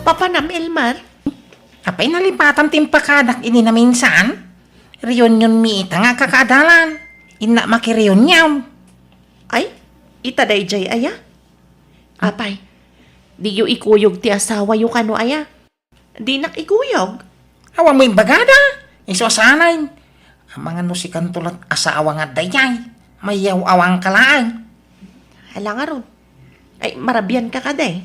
Papanam, Elmar? Apay nalipatan timpakadak ini na minsan. Reunion mi ita nga kakadalan. Ina makireunion. Ay, itaday jay aya? Apay, di yu ikuyog ti asawa yu kano aya? Di nak ikuyog? Awang mo yung bagada. Iso sanay. Ang mga nusikan tulad asawa nga dayay. Mayaw awang kalaan. Hala nga ron. Ay, marabian ka kaday.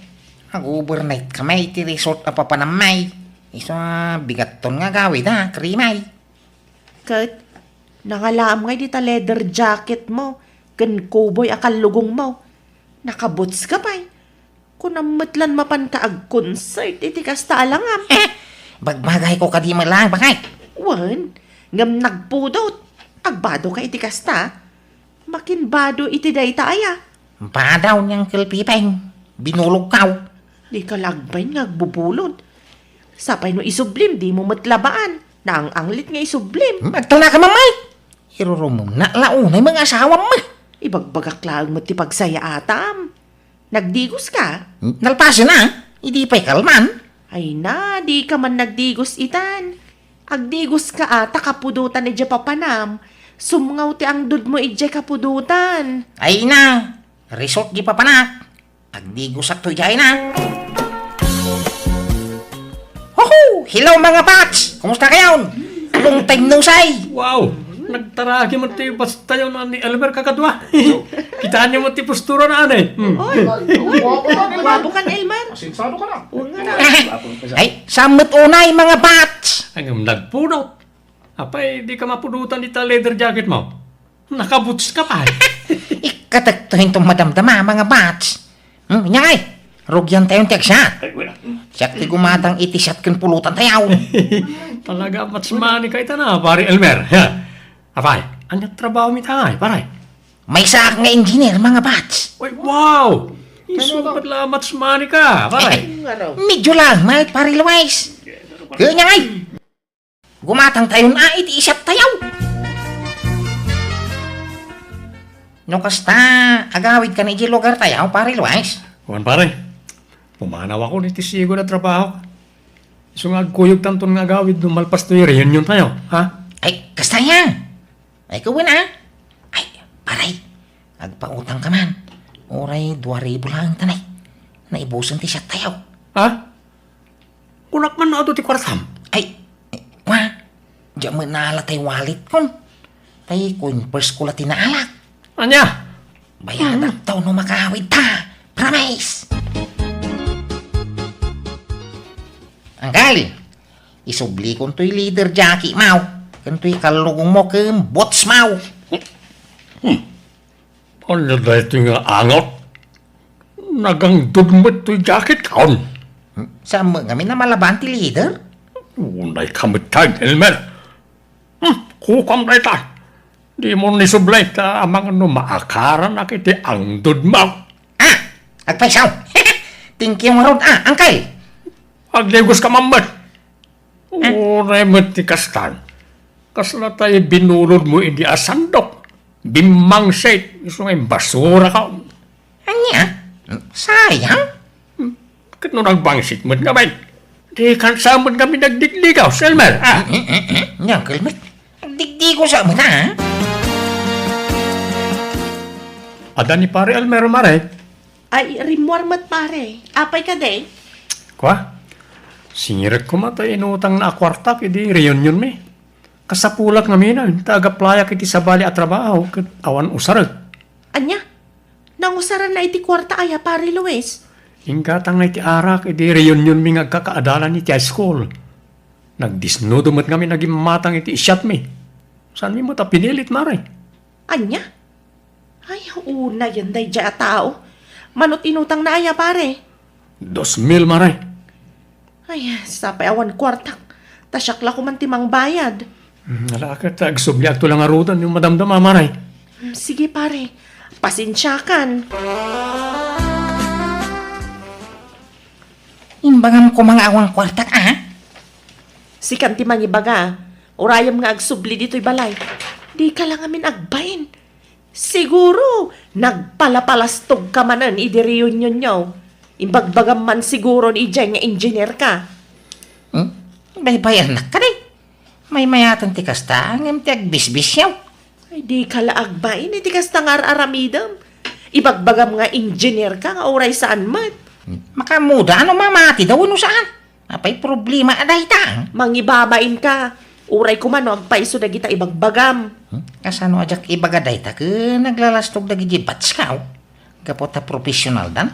Mag-overnight kami iti resort na papanamay. Iso bigat ton nga gawid ha, krimay. Kat, nangalaam nga di ta leather jacket mo. Gan cowboy akalugong mo. Nakaboots ka pa'y. Kung namatlan mapan ka ag concert, iti kasta alangam. Bagbagay ko kadi malang bakay. Wan, ngam nagpudot. Agbado ka iti kasta. Makinbado iti day taaya. Badaw niyang kilpipeng. Binulog kaw. Di ka lagbay nga agbubulod. Sapay no isublim, di mo matlabaan. Na ang anglit nga isublim. Magtala ka mamay. Irurumong na launay mga asawa mo. Ibagbagak lang mo ti pagsaya atam. Nagdigos ka? Nalpasin na. Hindi pa'y kalman. Ay na, di ka man nagdigos itan. Agdigos ka ata kapudutan ni Papanam. Sumngaw ti ang dud mo ije kapudutan. Ay na. Resort di pa panak. Agdigos at tuyay na. Hoho! Hello mga bats! Kumusta kayo? Long time no say. Wow! Nagtaragi mo tayo basta yun na ni Elmer kakadwa. Kitaan niyo mo ti postura na anay. Wabo kan, Elman. Sinsado ka na. Ay, samot unay mga bats! Hanggang nagpunot. Apay, di ka mapunutan dito leather jacket mo. Nakaboots ka pa. Ikatagtuhin tong madamdama mga bats. Nyay! Rugyan tayong tiyagsat. Siyak ti gumatang itisat kan pulutan tayaw. Talaga matsmani ka ita na, pare Elmer. Apay, anyat trabaho mi tayo, pare. May saak nga engineer mga bats. Uy, wow! Isupat lang matsmani ka, pare. Medyo lang, mahal pare Luwais. Kaya nyay! Gumatang tayo na itiisat tayaw. No kasta, agawid ka na iji lugar tayaw, pare Luwais. Kuhan pare, pumanaw ako ni tisigo na trabaho. So nga kuyog tanton nga gawid dumalpas to yung reunion tayo, ha? Ay, kasta yan. Ay, kawin ha. Ay, paray. Agpautang ka man. Oray, 2,000 lang tanay. Naibusan ti siya tayaw. Ha? Kunak man na ito ti kwartam. Ay, kwa. Diyan mo naalatay wallet kon. Tay, kun first ko lati naalak. Anya? Bayadan taw no makawid ta. Promise! Angkal, isubli kon to'y leader Jackie mau. Kan to'y kalugong mo kem bots mau. Ano na ito nga angot? Nagang dudmot to'y jacket kaon. Sama kami na malaban ti leader. Unay kamitag, Elmer. Kukam na ita. Di mo nisublay ta amang ano maakaran na kiti ang dudmaw. Ah, agpaisaw. Thank you marod angkal. Aglegos ka mamat. Unay mo ti kastan. Kasla tayo binulod mo hindi asandok. Bimang shake. Gusto nga yung basura ka. Anya? Sayang. Bakit nung nagbangsit mo nga ba? Di kansamon kami nagdigligaw, Selmer. Yang kalmet. Digdi ko sa mo na. Ada ni pare Elmer Mare. Ay, rimwarmat pare. Apay ka day? Kwa? Singirat ko matay inutang na akwarta kiti reunion mi. Kasapulak nga minan, taga-playa kiti sabali at trabaho, kat awan usarag. Anya? Nangusaran na iti kwarta aya pare Luis. Ingkatang nga iti arak, iti reunion mi nga kakaadalan iti high school. Nagdisnudo mo't kami naging matang iti isyat mi. Saan mi mo ta pinilit, Mare? Anya? Ay, una yan day dya tao. Manot inutang na aya pare. 2,000, Mare. Ay, sapay awan kwartak. Tasyakla ko man timang bayad. Nalakat, agsubli to lang arudan yung madamdama, Mare. Sige pare, pasensyakan. Imbangam ko mga awang kwartak Si kanti mangibaga, urayam nga agsubli dito'y balay. Di ka lang amin agbayin. Siguro, nagpalapalastog ka manan idi reunion nyo. Imbagbagam man siguro ni Ijay nga engineer ka. Baybayan na ka rin. May mayatan ti kasta, ang ti agbisbis yaw. Ay di kalaag ba, ini ti kasta nga aramidam. Ibagbagam nga engineer ka, nga oray saan mat. Makamuda, ano mamati daw, ano saan? Apay problema aday ta. Mangibabain ka. Uray ko man, no, agpaiso na kita ibagbagam. Kasano ajak ibagaday ta, ka naglalastog na gigibats ka, kapot ta profesional dan.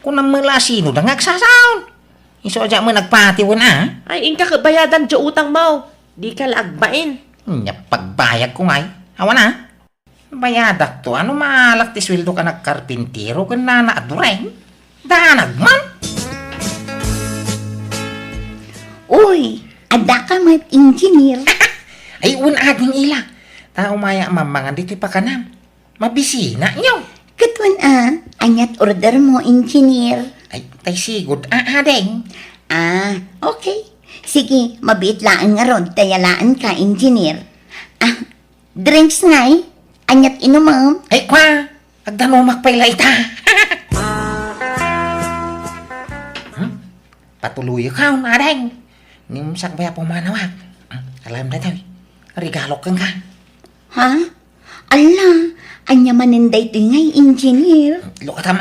Kung nang malasino da ngagsasaon. Iso ajak mo nagpatiwan na, Ay, ingka kabayadan dya utang mo. Di ka laagbain. pagbayag ko ngay. Awan na. Bayadak to, ano malak ti sweldo ka nagkarpintero, ka na naadureng. Danag man. Uy, ada ka mat engineer. Ay, ading ila. Tao maya mamangan dito pa kanam. Mabisina nyo. Katwan anyat order mo engineer. Ay, tay sigod, adeng. Okay. Sige, mabit laan nga ron, tayalaan ka engineer. Drinks ngay, anyat inumam. Ay, kwa. Agdanumak pa'y laita. Patuloy ka, adeng. Nimsak baya pumanawag. Alam na tayo. Regalo kang ka. Ha? Ala, anya maninday to ngay engineer. Lukatam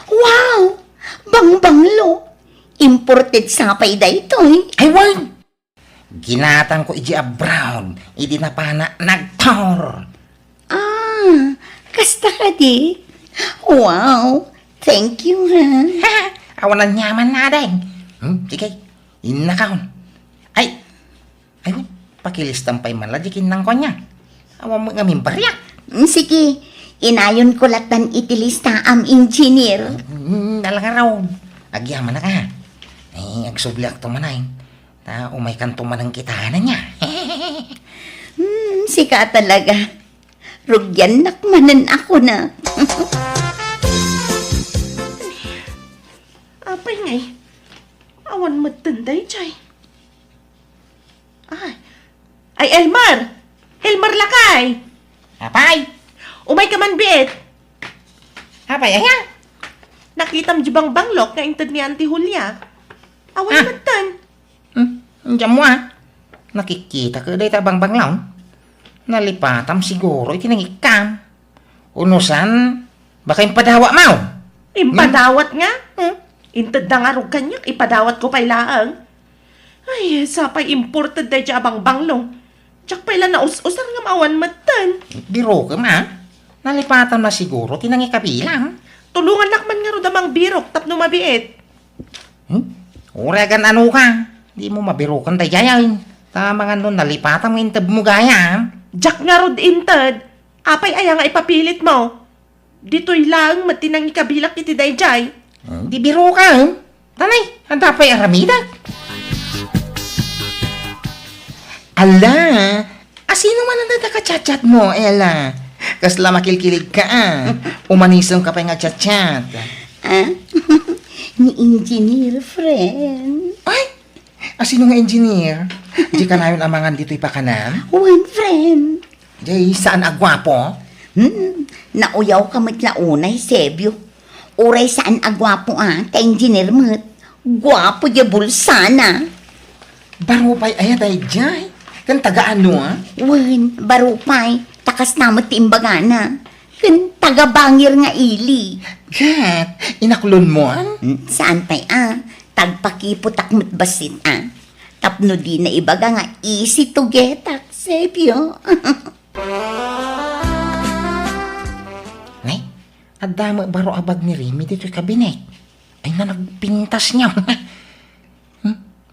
Wow! Bangbanglo! Imported sapay da ito eh. Ay, wag! Ginatang ko iji abroad. Idi na pa na nagtor. Kasta ka di? Wow! Thank you ha. Awanan nyaman na deng. Sige, inakaon. Ay, wag. Pakilistan pa'y malajikin ng konya. Awan mo nga mimbaryak. Sige, inayon ko latan itilista am engineer. Dalang araw. Agyaman na ka. Ay, agsublak tumanay. Ta umay kanto manang kitahanan niya. Sika talaga. Rugyan nakmanan ako na. Apay ngay. Awan matanday, Chay. Ay, Elmar! Elmar lakay! Apay! Umay ka man, Bit! Apay, ayan. Nakitam jibang banglok nga intad ni Auntie Julia. Awan matan. Diyan mo nakikita ka day tabang banglaw. Nalipatam siguro itinangikam. Unusan, baka yung padawa mo. Impadawat nga. Intad na nga rog kanyak, ipadawat ko pa'y laang. Ay, sapay imported day dya abang banglong. Tsak pa'y na us-usar nga maawan matan. Biro ka Nalipatan na siguro, tinangikabilang. Tulungan nakman nga ro damang birok tapno mabiit. Uragan ano ka? Di mo mabirukan dayayan. Tama nga nun, nalipatan mo intab mo gaya. Jack nga rod intad. Apay aya nga ipapilit mo. Dito'y lang matinang ikabilak iti dayjay. Di biro ka, Tanay, handa pa'y aramida. Ala, asino man ang nataka-chat-chat mo, Ella? Kasla makilkilig ka, Umanisang ka pa nga chat-chat. Ni engineer friend. Ay, asino nga engineer? Di ka namin amangan dito'y pakanan? One friend. Di, saan agwapo? Nauyaw ka matlaunay, Sebyo. Uray saan agwapo ta engineer mo't. Gwapo ya bulsana. Baro pa'y ayaday jay. Kan taga ano, Wen, barupay, takas namot timbagana. Kan taga-bangir nga ili. Gat, inakulon mo, Saan pa'y tagpakipot akmot basit Tapno di na ibaga nga easy to get Sebyo. Nay, adama baro abag ni Remy dito'y kabinet. Ay na nagpintas niya.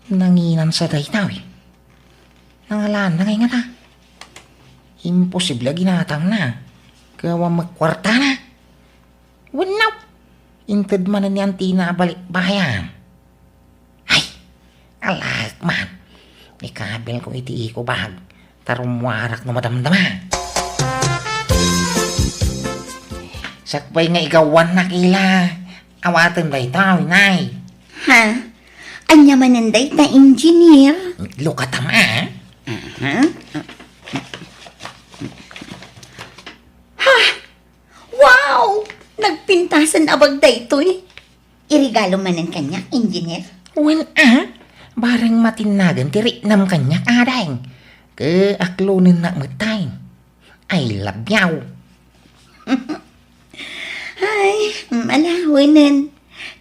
Nanginan sa daytaw Nangalaan na ngay nga ta. Imposible ginatang na. Gawa magkwarta na. Wanaw. Intad man na ni Antina balik bayan. Ay, alag man. Ikabil ko iti ko bahag. Tarumwarak na madamdama. Sakbay nga igawan na kila. Awatan daytaw, nay. Ha? Anya mananday ta engineer? Lukatam, Tasan abag da ito eh. Irigalo man ang kanya, engineer. Well, barang matinagan tiri nam kanyak adang. Ke aklonin na matay. I love yaw. Ay, malahunan.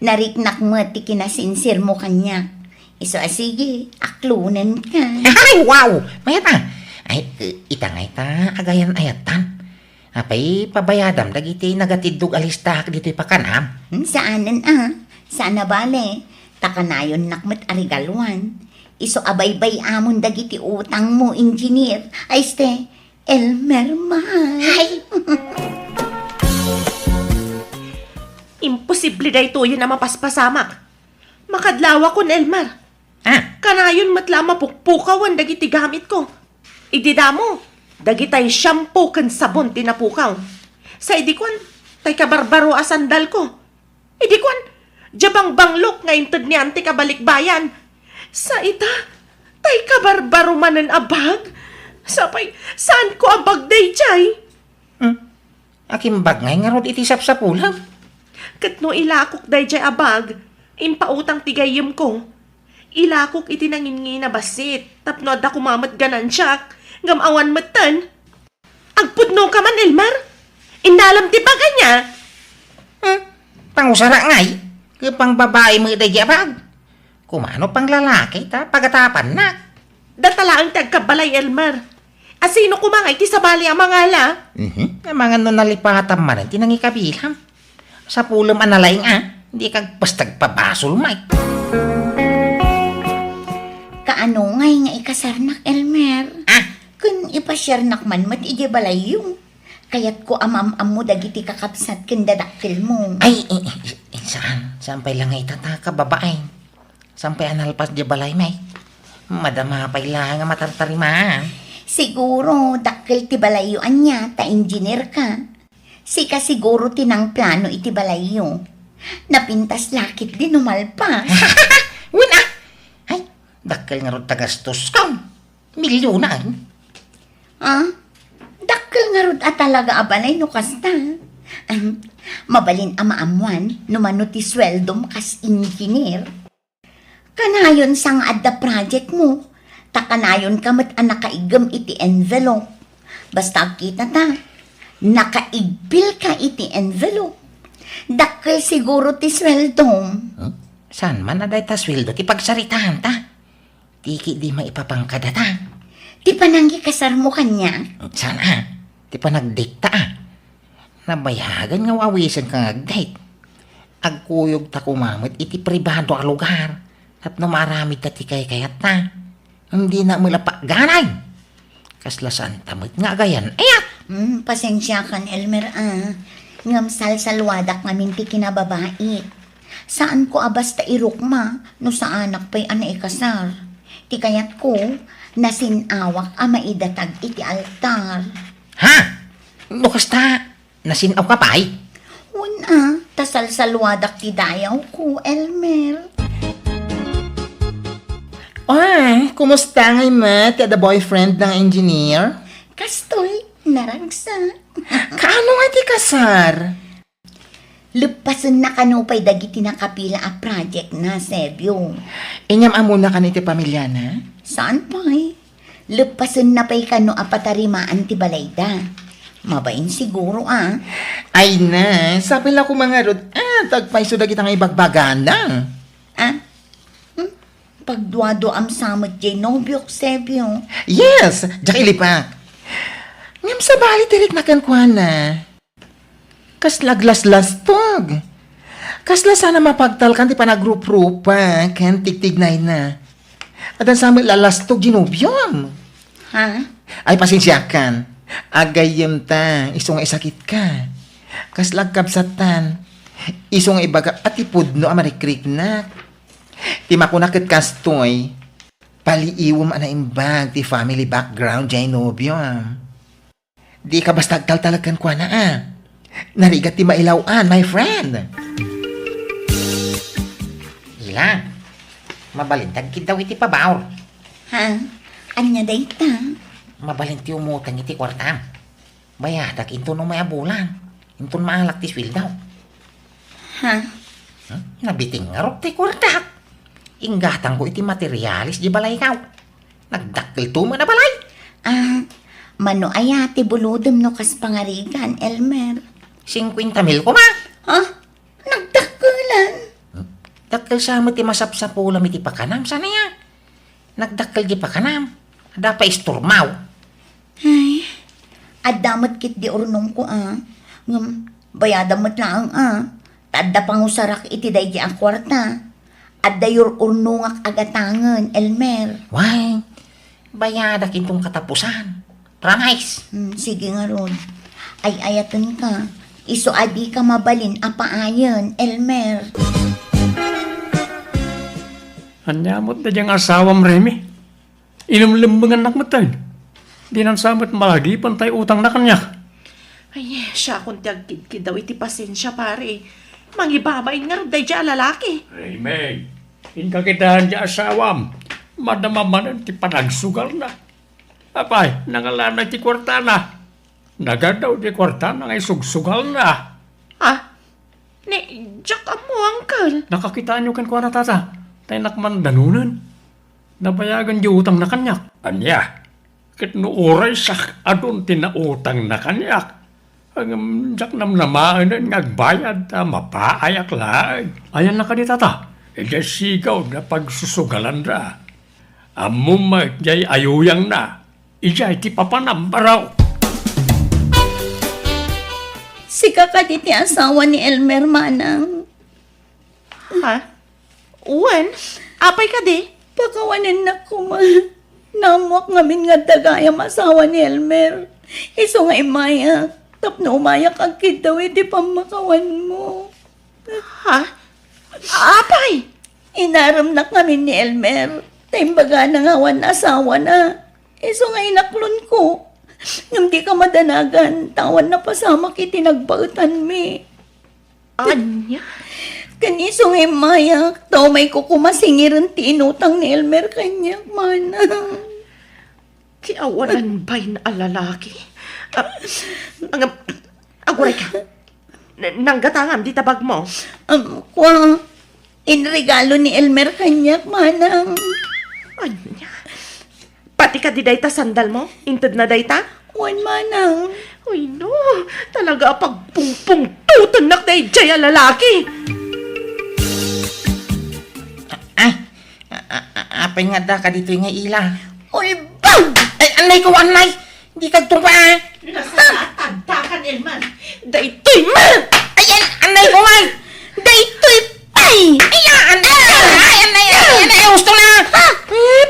Nariknak mo at ikinasinsir mo kanya. Iso sige, aklunan ka. Ay, wow! Mayata. Ay, itangay ta, agayan ayatan. Apay, pabayadam, dagiti nagatidog alistak dito pakanam. Saanan Sana bale. Takanayon nakmet arigalwan. Iso abaybay amon dagiti utang mo, engineer. Ay ste, Elmer mahal. Ay, Imposible da ito yun na mapaspasamak. Makadlawa ko, Elmar. Kanayon matla mapukpukawan dagiti gamit ko. Idida mo, dagitay shampoo kan sabon tinapukaw. Sa idikwan, tay kabarbaro a sandal ko. Idikwan, jabang banglok nga intod ni ante kabalikbayan. Sa ita, tay kabarbaro manan abag. Sapay, saan ko abag day chay? Akim bagay nga rod iti sapsapulang. Kat no ilakok day jay abag, impautang tigayim ko. Ilakok iti nangin na basit, tapno adda kumamat ganan siya, gamawan matan. Agpudno ka man, Elmar? Inalam ti bagay niya? Pangusara ngay, pang babae mo iti abag. Kumano pang lalaki ta, pagatapan na. Datala ang tagkabalay, Elmar. Asino kumangay ti sabali ang mangala? Mga no nalipatan man, tinangi kabilang. Sa pulam analaing hindi kag pastag pabasol, Mike. kaano ngay nga ikasarnak, Elmer? Kun ipasyarnak man mat ije balayong. Kayat ko amam-am mo dagiti kakapsat ken dadaktil mo. Ay, saan? Sampay lang ay tataka babae. Sampay analpas di balay, Mike. Madama pa ilang nga matartarima. Siguro dakkel ti balayuan niya ta engineer ka. Sika siguro tinang plano iti balayo. Napintas lakit din umalpas. Wala! Ay, dakkel nga ron tagastos ka. Milyonan. Dakkel nga rod at talaga abalay no kasta. Mabalin amaamuan no mano ti sweldom kas engineer. Kanayon sang adda project mo. Takanayon ka mat nakaigam iti envelope. Basta kita ta. Nakaigbil ka iti envelope. Dakkel siguro ti sweldom. Saan man na dahi ta sweldo ti pagsaritahan ta? Tiki di maipapangkada ta. Ti pananggi kasar mo kanya. Saan Ti pa nag-date ta Nabayagan nga wawisan ka nag-date. Agkuyog ta kumamit iti pribado a lugar. At numaramid ta ti kay kayat ta. Hindi na mula ganay. Kaslasan tamit nga gayan. Ayat! Pasensya kan, Elmer, Ngam salsalwadak ngamin ti kinababait. Saan ko abas ta irukma, no sa anak pa'y ana ikasar. Ti kayat ko, nasinawak maidatag iti altar. Ha? Lukas ta, nasinaw ka pa'y? Una, ta salsalwadak ti dayaw ko, Elmer. Ay, kumusta ngay ma? Ti ada boyfriend ng engineer? Kastoy, naragsa. Kaano nga ti kasar? Lupason na kanupay dagiti nakapila a project na, Sebyo. Inyam amuna ka ti pamilya na? Saan pa'y? Lupason na pa'y kano apatarimaan ti balayda. Mabain siguro, Ay na, sabi lang ko mga rod, tagpay so dagita nga ibagbagan lang. Pagduado am samot jay nobyok, Sebyo. Yes, jak ilipak. Ngam sa bali tirik na kankwa na. Kaslaglas-las tog. Kasla sana mapagtal kan ti panagrup-rupa, kan tigtignay na. At ang sami lalastog ginubyom. Ay pasensya kan. Agayem ta, isong isakit ka. Kaslag kabsatan. Isong ibaga atipudno amarikrik na. Ti makunakit kastoy. Paliiwom ana imbag ti family background jay nobyom. Di ka basta agtaltalagan kwa na Narigat ti mailawan, my friend. Ila, mabalintag kit daw iti pabawr. Anya day ta? Mabalinti umutang iti kwartam. Bayadak into no may abulan. Into maalak ti swil daw. Ha? Nabiting nga rok ti kwartak. Inggatang ko iti materialis di balay kaw. Nagdakil tumo na balay. Mano aya ti buludom no kas pangarigan, Elmer. 50,000 ko ma. Ha? Nagdakulan. Dakil sa mo ti masapsapulam iti pakanam. Sana ya? Nagdakil di pakanam. Ada pa isturmaw. Ay, adamot kit di urnong ko bayadamot lang Tadda pangusarak iti day di ang kwarta. Adda yor urnongak agatangan, Elmer. Why? Bayada kintong katapusan. Promise. Sige nga ron. Ay ayatan ka. Iso adi ka mabalin apaayon, Elmer. Anyamot na diyang asawam, Remy. Inumlimbangan nak matay. Di nang samot malagi, pantay utang na kanya. Ay, siya kung tiyagkid daw iti pasensya pare. Mangibabain nga rin day dya lalaki. Remy, inkakitahan diyang asawam. Madamaman ti panagsugal na. Apay, nangalana ti kwarta na. Nagadaw ti kwarta na ngay sugsugal na. Ni, Jack mo, uncle. Nakakitaan nyo kan kwa na tata. Tay nakman danunan. Nabayagan di utang na kanyak. Anya, kit no oray sak adun tinautang na kanyak. Ang jak namnamaan na ngagbayad ta mapaayak lang. Ayan na ka di tata. Ija sigaw na pagsusugalan na. Amum jay ayuyang na. Ija iti papanambaraw. Sika ka di ti asawa ni Elmer manang. Uwan, apay ka di? Pakawanin na kuma. Namuak ngamin nga dagayam asawa ni Elmer. Iso nga imaya. Tapno umayak ang kid daw iti pamakawan mo. Apay? Inaram na kami ni Elmer. Taimbaga na nga wan asawa na. Iso nga inaklon ko. Ngam di ka madanagan, tawan na pasama kiti nagbautan mi. Anya? Kaniso nga mayak, tao may kukumasingiran ti inutang ni Elmer kanya, manang. Kiawanan ba'y na alalaki? Aguray ka. Nanggatangam di tabag mo. Kwa, inregalo ni Elmer kanya, manang. Anya? Pati ka di dayta sandal mo? Inted na dayta? Wan manang. Uy no, talaga pagpungpung tutunak day jaya lalaki. Apay nga da ka dito nga ila. Ulbang! Ay, anay ko, anay! Hindi ka tumpa. Nasatagdakan, Elman. Daytoy man! Ayan, anay ko, ay! Daytoy pay! Ayan, anay, gusto na!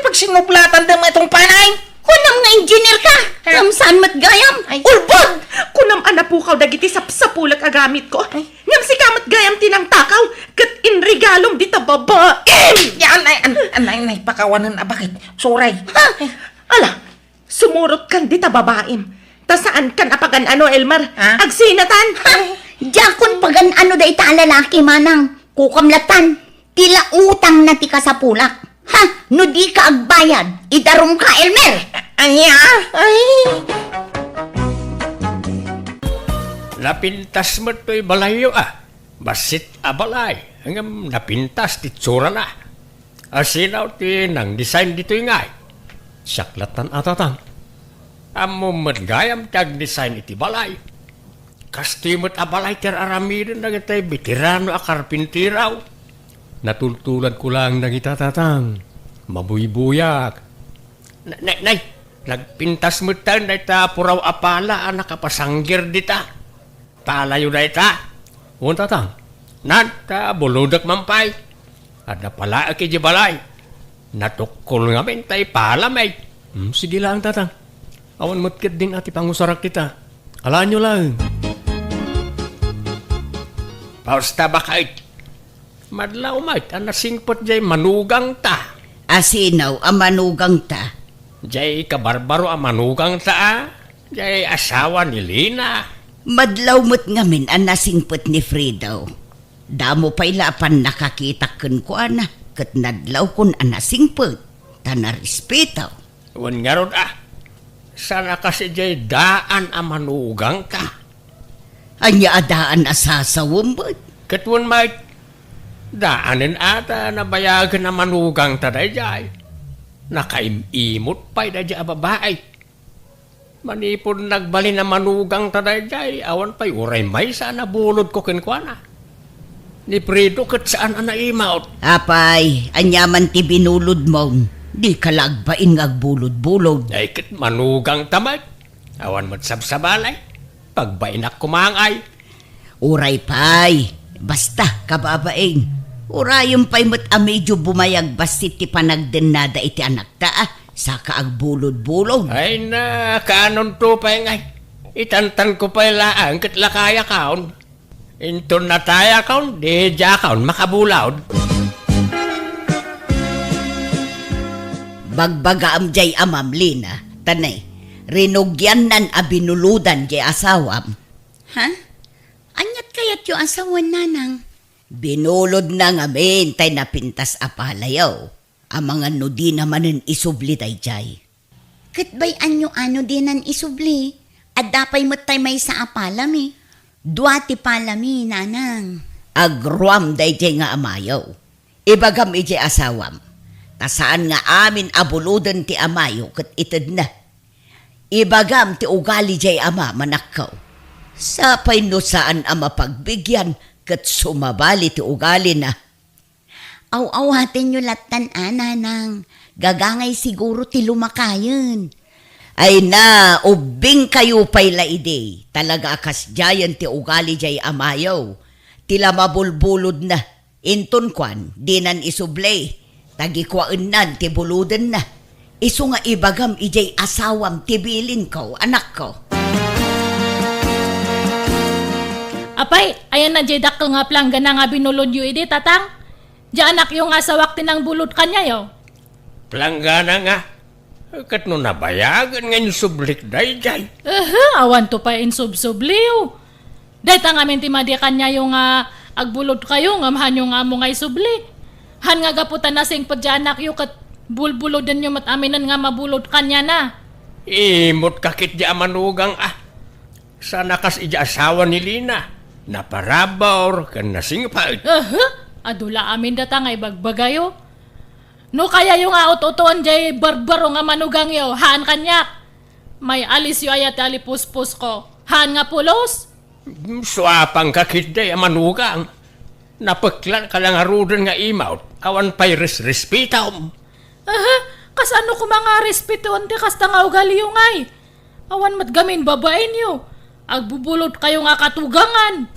Pag sinuplatan da mo itong panay! Kunam nga engineer ka! Kamsan mat gayam! Ay. Ulbod! Kunam anapukaw dagiti sapsapulak agamit ko. Ngam si kamat gayam tinang takaw. Kat inregalom di ta babae. Yan, anay, pakawanan na bakit? Suray. Ala, sumurot kan di ta babaim. Ta saan kan apagan ano, Elmar? Ha? Agsinatan? Jakon pagan ano da ita lalaki manang. Kukamlatan. Tila utang na ti ka sa pulak. Ha? No di ka agbayad. Idarom ka, Elmer! Anya, ay! Napintas mo to'y balayo Basit balay. Hanggang napintas ti tsura na. Asinaw ti nang design dito'y ngay. Saklatan atatang. Amo matgayam tag design iti balay. Kastimot balay ter aramirin na kita'y veterano karpintiraw. Natultulan ko lang ng itatatang. Mabuy-buyak. Nay, nagpintas mo tayo na ita puraw apala nakapasanggir dita. Palayo na ita. Tatang, nata buludak mampay. At napala aki di balay. Natukol nga men tay pala may. Sige lang tatang. Awan mo't din ati pangusarak kita. Alaan nyo lang. Pausta ba kahit? Madlaw mait, anasingpot jay manugang ta. Asinaw ang manugang ta. Jay kabarbaro ang manugang ta. Jay asawa ni Lina. Madlaw mo't ngamin ang nasingpot ni Fridaw. Damo pa'y lapan nakakita kun ko ana. Kat nadlaw kun ang nasingpot. Tanarespetaw. Wan nga ron Sana kasi jay daan ang manugang ka. Anya adaan asasawam ba't? Katwan may daanin ata na bayagan na manugang taday jay. Nakaimimot pa'y da jay babae. Manipod nagbali na manugang taday jay, awan pa'y uray may sana bulod ko kinkwana. Ni Fredo kat saan anaimaot. Apay, anyaman ti binulod mo. Di kalagbain ngagbulod-bulod. Ay kat manugang tamay. Awan mo't sabsabalay. Pagbainak kumangay. Uray pay, basta kababain. Urayong pa'y mo't medyo bumayag basit ti panagdenada iti anak ta sa kaagbulod-bulod. Ay na, kanon to pa ngay. Itantan ko pa laang kat lakaya kaon. Inton na taya kaon, di dya kaon makabulaod. Bagbaga am jay amam lina, tanay, rinugyan nan abinuludan jay asawam. Ha? Anyat kayat yung asawan nanang? Binulod na ngamin tay napintas apalayaw. Ang mga nudi namanin isubli tay jay. Katbay anyo ano dinan isubli? At dapay mo tay may sa apalami. Duati palami, nanang. Agruam day jay nga amayaw. Ibagam ijay asawam. Tasaan nga amin abuludan ti amayo kat itad na. Ibagam ti ugali jay ama manakaw. Sapay no saan ama pagbigyan kat sumabali ti ugali na. Aw-awatin nyo latan nanang. Gagangay siguro ti lumakayan. Ay na, ubing kayo pa'y laide. Talaga akas jayan ti ugali jay amayaw. Tila mabulbulod na. Inton kwan, dinan isublay. Tagikwaan nan ti buludan na. Isu nga ibagam ijay asawam tibilin ko, anak ko. Apay, ayan na jay dakkel nga plangga na nga binulod yu idi, tatang. Diyan anak yung asawak tinang bulod kanya yo. Planggana nga. Kat no nabayagan ngayon sublik day jay. Awan to pa insub-subliw. Dahil tang amin ti madi kanya yung agbulod kayo, nga mahan yung amo nga isubli. Han nga gaputan na sing padyanak yu kat bulbulodan yung mataminan nga mabulod kanya na. Imot kakit di amanugang Sana kas ija asawa ni Lina. Naparabaw kan nasingpag. Adula amin data nga ibagbagayo. No kaya yung aot-otoan jay barbaro nga manugang yo, haan kanyak. May alis yu ayat alipuspos ko. Haan nga pulos. Suapang kakit di amanugang. Napaklan ka lang arudan nga imaut. Awan pa'y respitaw. Kasano ko mga respetuan ti kasta nga ugali yung ay. Awan matgamin babaen yu. Agbubulot kayo nga katugangan.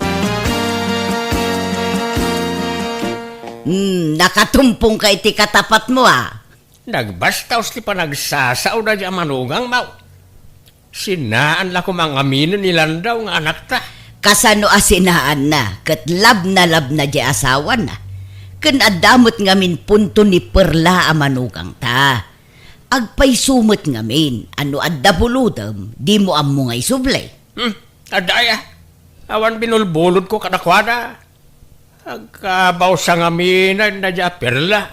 Nakatumpong ka iti katapat mo Nagbastaws ti panagsasaw na di amanugang mau. Sinaan la ko mga aminin nilan daw nga anak ta. Kasano asinaan na, kat lab na di asawa na. Kan adamot ngamin punto ni perla amanugang ta. Agpay sumot ngamin, ano adda buludam, di mo amo ngay sublay. Adaya. Awan binulbulod ko kadakwada. Agkabaw sa ngamin na di perla.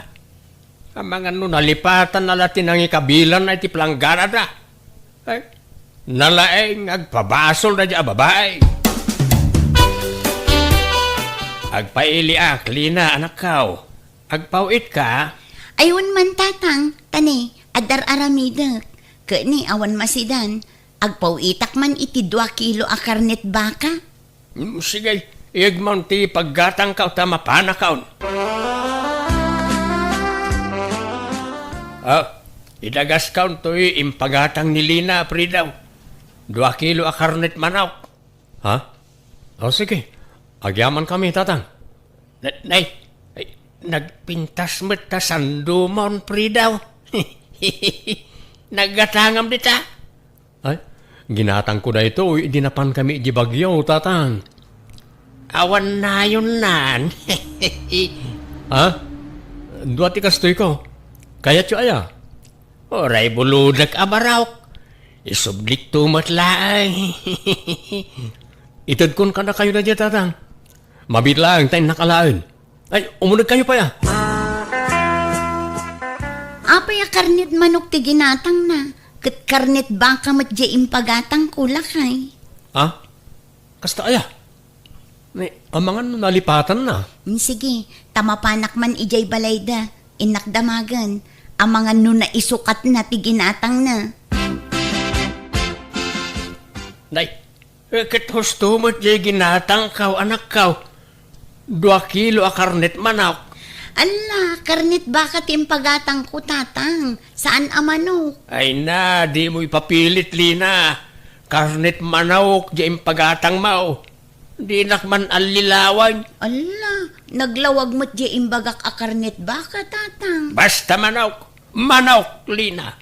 Ang mga nalipatan na latin ang ikabilan na iti planggana da. Ay, nalaeng agpabasol na di babae. Agpailiak, Lina, anak kao. Agpawit ka. Ayun man tatang, tani, adar aramida. Kani awan masidan, agpawitak man iti 2 kilo a karnet baka. Sige, igmon ti paggatang ka o tamapana kaon. Idagas kaon to'y impagatang ni Lina, Pridaw. 2 kilo a karnet manok. Ha? Sige. Agyaman kami, tatang. Nay, nagpintas mo't ta sandumon, Pridaw. Naggatangam dita. Ay, ginatang ko na ito, idinapan kami di bagyo, tatang. Awan na yun nan. Ha? Duwati kastoy ko. Kaya tiyo aya. Oray buludak abarawk. Isublik tumat laang. Itad kon ka na kayo na dyan, tatang. Mabitlang tayo nakalaan. Ay, umunag kayo pa ya. Apay a karnet manok ti ginatang na. Kat karnet baka mat di impagatang kulakay. Ha? Kasta aya. Ang mga nalipatan na. Sige, tamapanak man ijay balayda. Inakdamagan. Ang mga nuna isukat na tiginatang na. Nay, ket husto mo jay ginatang kaw anak kaw. 2 kilo a karnet manok. Ala, karnit bakit yung pagatang ko tatang? Saan amanok? Ay na, di mo ipapilit, Lina. Karnet manok, jay pagatang mao. Di nakman alilawan. Ala, naglawag mo't di imbagak a karnit baka tatang. Basta manok. Manok, Lina.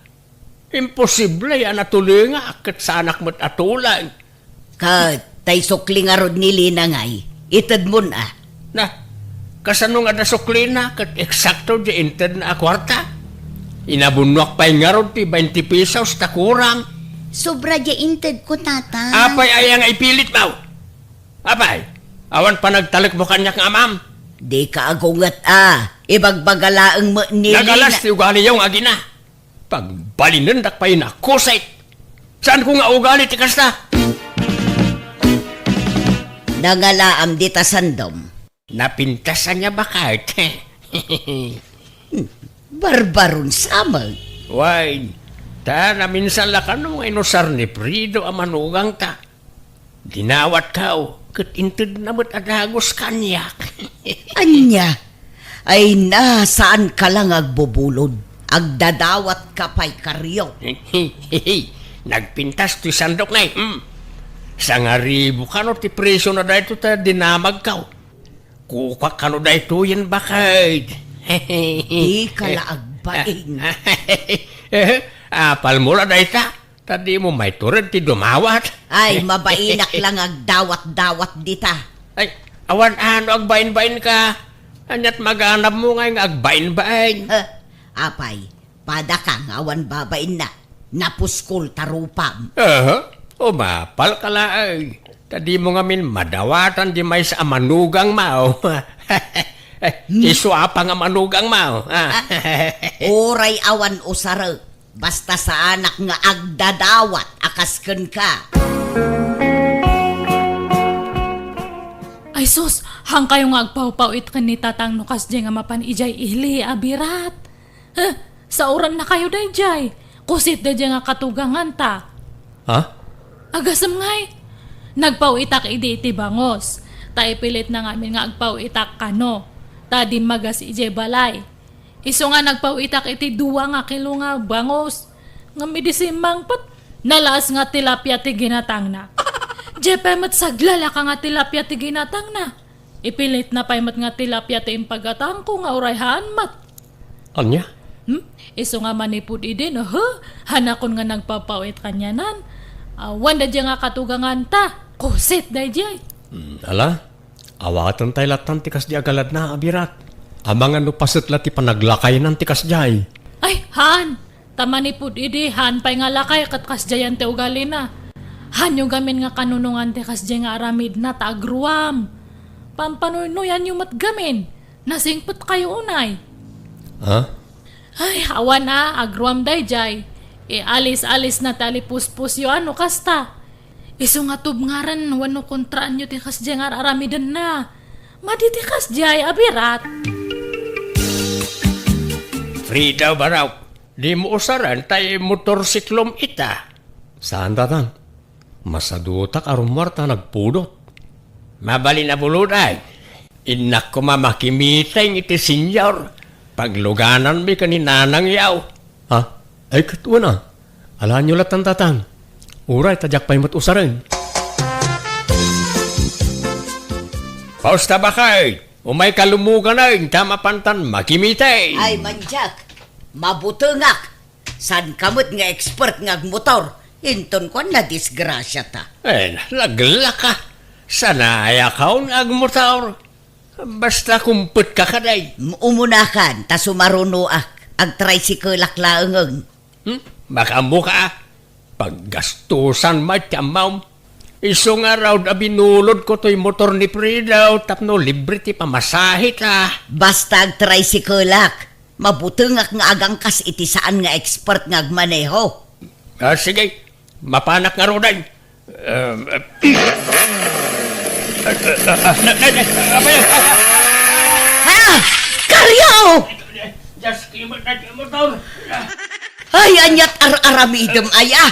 Imposible yan natuloy nga kat sa anak mo't atulan. Kat, tay sukli nga rod ni Lina ngay. Itad mo na. Na, kasano nga nasukli na kat eksakto di inted na akwarta. Inabunwak pa nga rod ti 20 pesos ta kurang. Sobra di inted ko tatang. Apay ay ang ipilit mo. Apay, awan pa nagtalik mo kanyak nga ma'am. Di ka agungat Ibagbagalaang mo ni Nagalas Lina. ti ugali yung agina. Pagbalinendak pa yun akusait. Saan ko nga ugali ti kasta? Nangalaam di ta sandom. Napintasan niya ba kahit? Barbaron samag. Why, ta na minsan lakan mo inusar ni Prido ang manugang ta. Dinawat ka kat inted na mo't adagos kanyak. Anya, ay nasaan ka lang agbubulod? Agdadawat ka pa'y karyo. Nagpintas ti sandok na Sa nga ribo ka no ti preso na dahito ta dinamag ka. Kukwak ka no dahito yan bakit. Di ka laagbain. Apal mo na dahito. Tadi mo may turad ti dumawat. Ay, mabainak lang agdawat-dawat dita. Ay, awan ano agbain-bain ka. Anyat maganap mo nga yung agbain-bain. Apay, pada kang awan babain na. Napuskol tarupam. Umapal ka laay. Tadi mo nga min madawatan di may sa manugang mao. Iswapa nga manugang mao. Oray awan usara. Basta sa anak nga agdadawat, akasken ka. Ay sus, hang kayo nga agpaw-pawit ka ni tatang nukas di nga mapan ijay ihli abirat. Sa oran na kayo day jay. Kusit day nga katugangan ta. Ha? Agasam ngay. Nagpawitak iti bangos. Ta ipilit na ngamin nga agpawitak kano. Ta din magas ije balay. Iso nga nagpawitak iti 2 nga kilo nga bangos. Nga midisimbang pat. Nalas nga tilapia ti ginatang na. Jepemat saglala ka nga tilapia ti ginatang na. Ipilit na paymat nga tilapia ti impagatang ko nga urayhaan mat. Anya? Iso nga manipud idin, hanakon nga nagpapawit kanyanan. Wanda dya nga katugangan ta. Kusit day jay. Ala, awatan tayo latan tikas di agalad na abirat. Abangan no pasat lati panaglakay ng tikas jay. Ay, Han! Tamanipud idi, Han pa'y nga lakay kat kasjayan te ugali na. Han yung gamin nga kanunungan te kasjay nga aramid na taagruam. Pampanunuyan yung matgamin. Nasingput kayo unay. Ha? Ay, awan na, agruam day jay. Alis-alis na talipuspus yung ano kasta. Iso nga tubngaran, wano kontraan nyo ti kasjay nga aramidan na. Maditi kasjay, abirat. Frida baraw, di mo usaran tayo motorsiklom ita. Saan tatang? Masadutak arumwarta nagpudot. Mabali na buluday. Inak ko mamakimitay iti senyor. Pagluganan mi kaninanang yaw. Ha? Ay katwa na. Alaan nyo latan tatang. Uray, tadyak pa'y usaran. Pausta ba kay? Umay kalumugan na yung tama pantan makimitay. Ay, manjak, mabutungak. San kamot nga expert nga motor? Hinton ko na disgrasya ta. Lagla ka. Sanaya ka ang agmotor. Basta kumput ka kaday. Umunakan, ta sumarunoak. Ag-tricycle laklaangang. Baka mo ka. Paggastusan matiyamaw. Iso nga raw na binulod ko to'y motor ni Frida. Tapno libre ti pamasahit Basta ag-tricycle lak. Mabutungak nga agangkas iti saan nga expert nga agmaneho. Sige, mapanak nga rodan. Ha? Karyaw! Just kimot na motor. Ay, anyat ar-aramidem aya.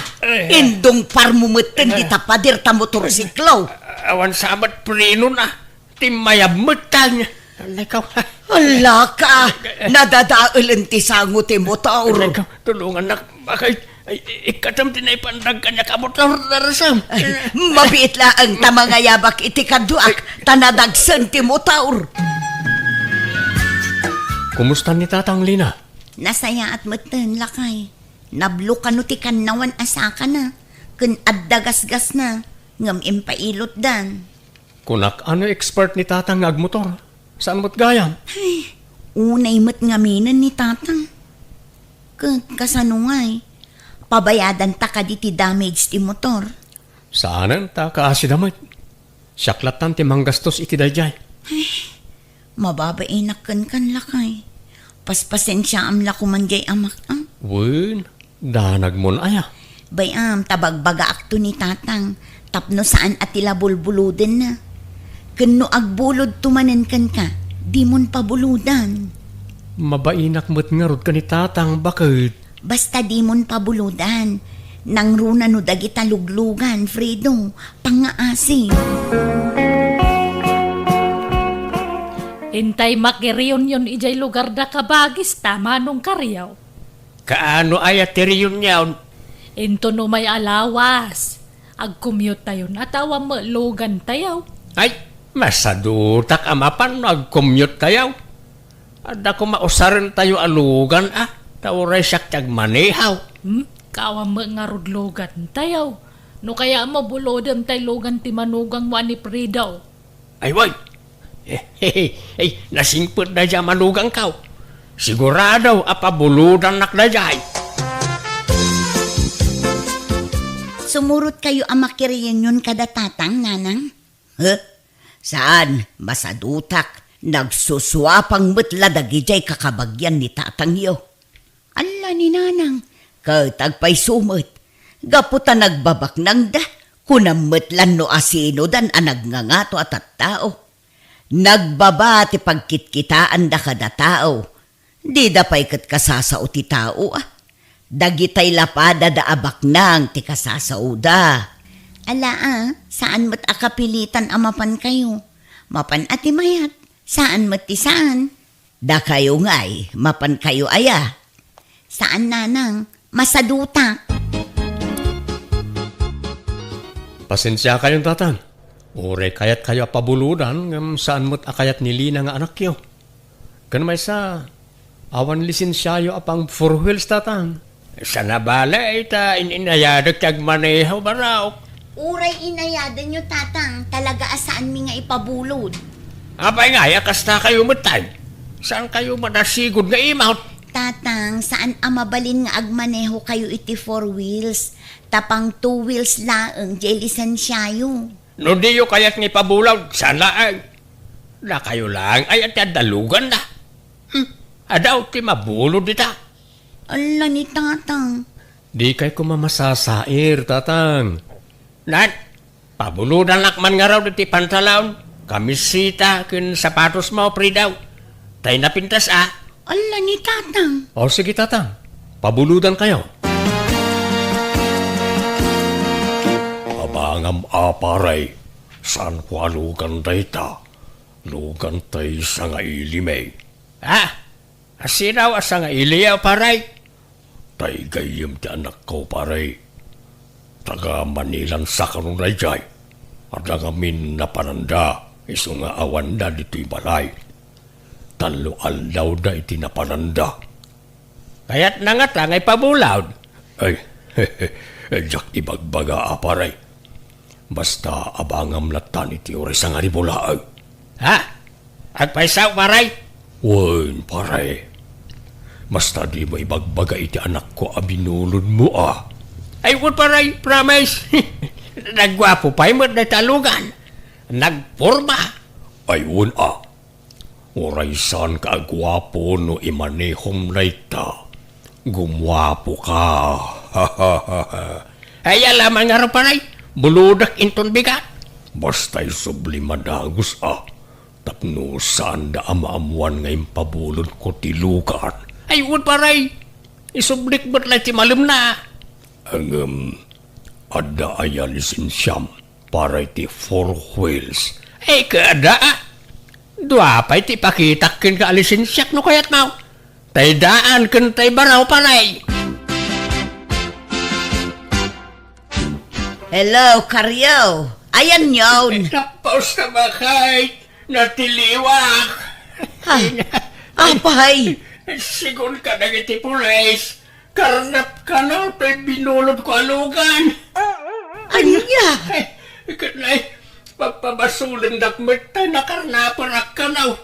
Indong parmumutin kita padir ta motorsiklo. Awan sabat prino na. Timayab metal niya. Alay ka. Ala ka, nadadaul ti sango ti motor. Alay ka. Tulungan na. Bakit? Ikatam tinay pandag kanya ka motor na rasam. Mabiit laang tamangayabak iti kaduak, tanadagsan ti motor. Kumusta ni Tatang Lina? Nasaya at matan lakay. Nablo ka no ti kanawan asaka na. Kun addagasgas na. Ngam impailot dan. Kunak ano expert ni Tatang agmotor? Saan mo't gayam? Unay mat ngaminan ni tatang. Kasanungay. Pabayadan ta ka di ti damage ti motor. Saanan ta kaasidamit? Siyaklatan ti manggastos iti dayjay. Mababainak kan lakay. Paspasensya am lakuman jay amak ang. Wen, danag mon aya. Bayam tabagbaga akto ni tatang. Tapno saan at tila bulbuluden na. Kano agbulod tumanen kan ka. Di mon pabuludan. Mabainak mo't ngarod ka ni Tatang, bakit? Basta di mon pabuludan. Nang runa no dagita luglugan, Fredo. Pangaasi. Intay makiriyon yun ijay lugar da kabagis tama nung Karyaw. Kaano aya teriyon niyaon? Into no may alawas. Ag-commute tayo natawa mo lugan tayo. Ay, masadutak amapan nag-commute tayo. Ada ko mausaran tayo alugan Tauray siyak tiyag manehaw. Kawa mo nga rudlogan tayo. No kaya mo bulodem tay lugan ti manugang wani Pridaw. Ay, way. Nasingput na dyan manugang kaw. Sigurado apabuludan nak na dyan. Sumurot kayo ang makiriyan yun kada tatang, nanang? Huh? Saan? Masadutak. Nagsuswapang metla dagijay kakabagyan ni Tatang yo. Ala ni nanang. Katagpay sumot. Gaputa nagbabak nang da. Kunametlan no asino dan anag nga ngato at tao. Nagbaba ti pagkitkitaan da kada tao. Di da pa'y kat kasasao ti tao Dagitay lapada da abak nang ti kasasao da. Ala saan mo't akapilitan amapan kayo? Mapan ati mayat. Saan mo't ti saan? Da kayo nga'y, mapan kayo aya. Saan nanang? Masadutak. Pasensya kayong Tatang. Ure kayat kayo pabuludan ngam saan mo't akayat ni Lina nga anak yo. Kan may sa awan lisensyayo apang 4 wheels Tatang. Sa nabala ita ininayadag tiyag manehaw baraok. Uray inayadan nyo tatang. Talaga asaan mi nga ipabulod. Apay nga, kasta kayo matay. Saan kayo manasigod nga imount? Tatang, saan amabalin nga agmaneho kayo iti 4 wheels? Tapang 2 wheels laeng, jay lisensyayo. No di yo kayat nga ipabulaw, saan laang? Na kayo lang ay at dalugan na. Adaw ti mabulod dita. Ala ni tatang. Di kay kumamasasair, Tatang. Nan, pabuludan lakman nga raw diti pantalaon. Kamisita kin sapatos mo, Pridaw. Tay napintas Ala ni tatang. O sige, Tatang. Pabuludan kayo. Abangam aparay. San kwa lugan tay ta? Lugan tay sa nga ilimay. Asinaw asa nga iliyaw, paray. Tay gayim ti anak ko, paray. Taga Manilan sa kanong rayjay. At ngamin na pananda. Iso nga awan da dito'y balay. Talo aldaw da iti napananda. Kaya't nangat lang ay pabulawd. Ay, jak ibagbaga aparay. Basta abangam latan iti oray sa nga ribulaag. Agpaisaw paray? Wen paray. Basta di mo ibagbaga iti anak ko abinulod mo Ay wun paray, promise. Nagwapo pa'y mo na talugan. Nagporma. Ayun Oraysan ka agwapo no imanehom layta. Gumwapo ka. Ay alaman nga rin paray. Buludak inton bigat. Basta'y sublimadagos tapno saan da amaamuan ngayong pabulod ko tilukan. Ay, wad paray! Isublik ba't lang ti malim na? Ang, ada aya lisensyam para ti 4 wheels. Ay, kada Dua pa'y ti pakitakin ka lisensyak no kayat mau. Tay daan kan tay baraw paray. Hello, Karyo. Ayan yun. Napaus na bakay, natiliwak. Apay. Sigun ka na iti pulis. Karnap ka na, tay binulod ko alugan. Anya? Kanay, pagpabasulan dakmet tayo nakarnaparak ka na.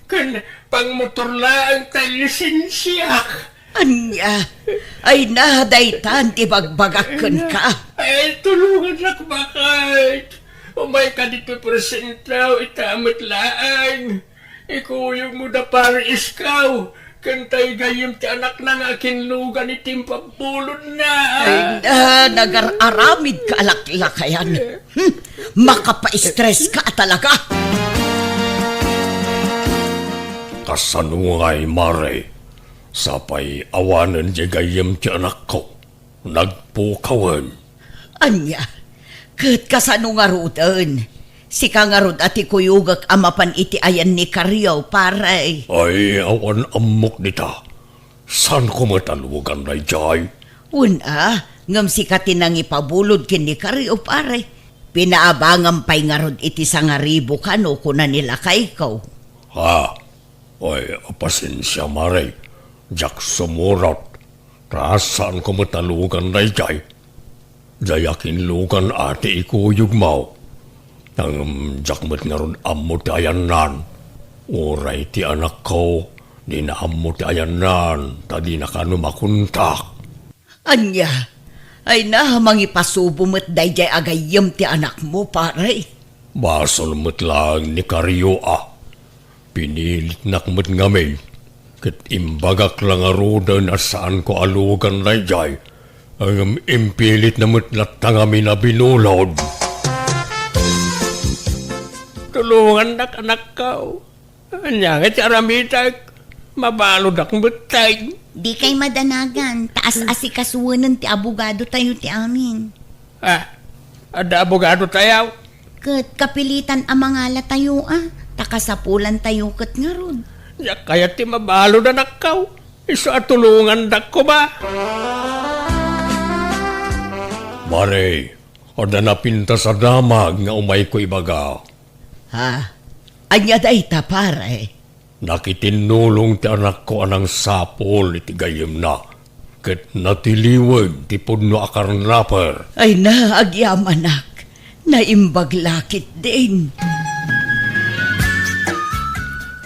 Kan pangmotor lang tayo lisensyak. Anya? Ay nahaday tan ti bagbagakan ka. Ay, tulungan nak bakit? Umay ka dito presentaw, itamit laan. Ikuyog mo da para iskaw. Kantay gayim ti anak ng akin lugan itim pabulod na. Ay nagar-aramid ka alaklakayan. Makapa-stress ka talaga. Kasanungay mare, sapay awanan di gayim ti anak ko. Nagpukawan. Anya? Kat kasano nga rutan? Si kangarod ati kuyugak amapan iti ayan ni Karyo, paray. Ay, awan amok nita. San ko matalugan na jay? Una, ngam si katinang ipabulod kin ni Karyo, paray. Pinaabangan pa'y ngarod iti sangaribo kano kuna nila kay ko. Ha? Ay, pasensya mare. Jak sumurat. Rasan ko matalugan na jay? Jayakin lugan ati ikuyog mau. Ang jakmet nga ron ammo ti ayanan. Uray ti anak ko, di na ammo ti ayanan, tadi na kano makuntak. Anya, ay nahamang ipasubo mo't dayjay agayam ti anak mo, paray. Basol mo't lang ni Karyo Pinilit nakmet ngami. Kat imbagak lang aruda na saan ko alugan na jay. Ang impilit na mo't latangami na binulod. Tulungan anak kau. Anyangit aramitak. Mabalod akong butay. Di kay madanagan. Taas asikasuwanan ti abogado tayo ti amin. Ada abogado tayo. Kat kapilitan ang mangala tayo Takasapulan tayo kat nga ron. Ya kaya ti mabalod anak kau. Iso at tulungan dak ko ba? Mare, ada na pinta sa damag nga umay ko ibaga. Ha? Anya day ta, paray. Nakitinulong ti anak ko anang sapol iti gayem na. Ket natiliwag ti pudno akarnaper. Ay na, agyamanak. Naimbaglakit din.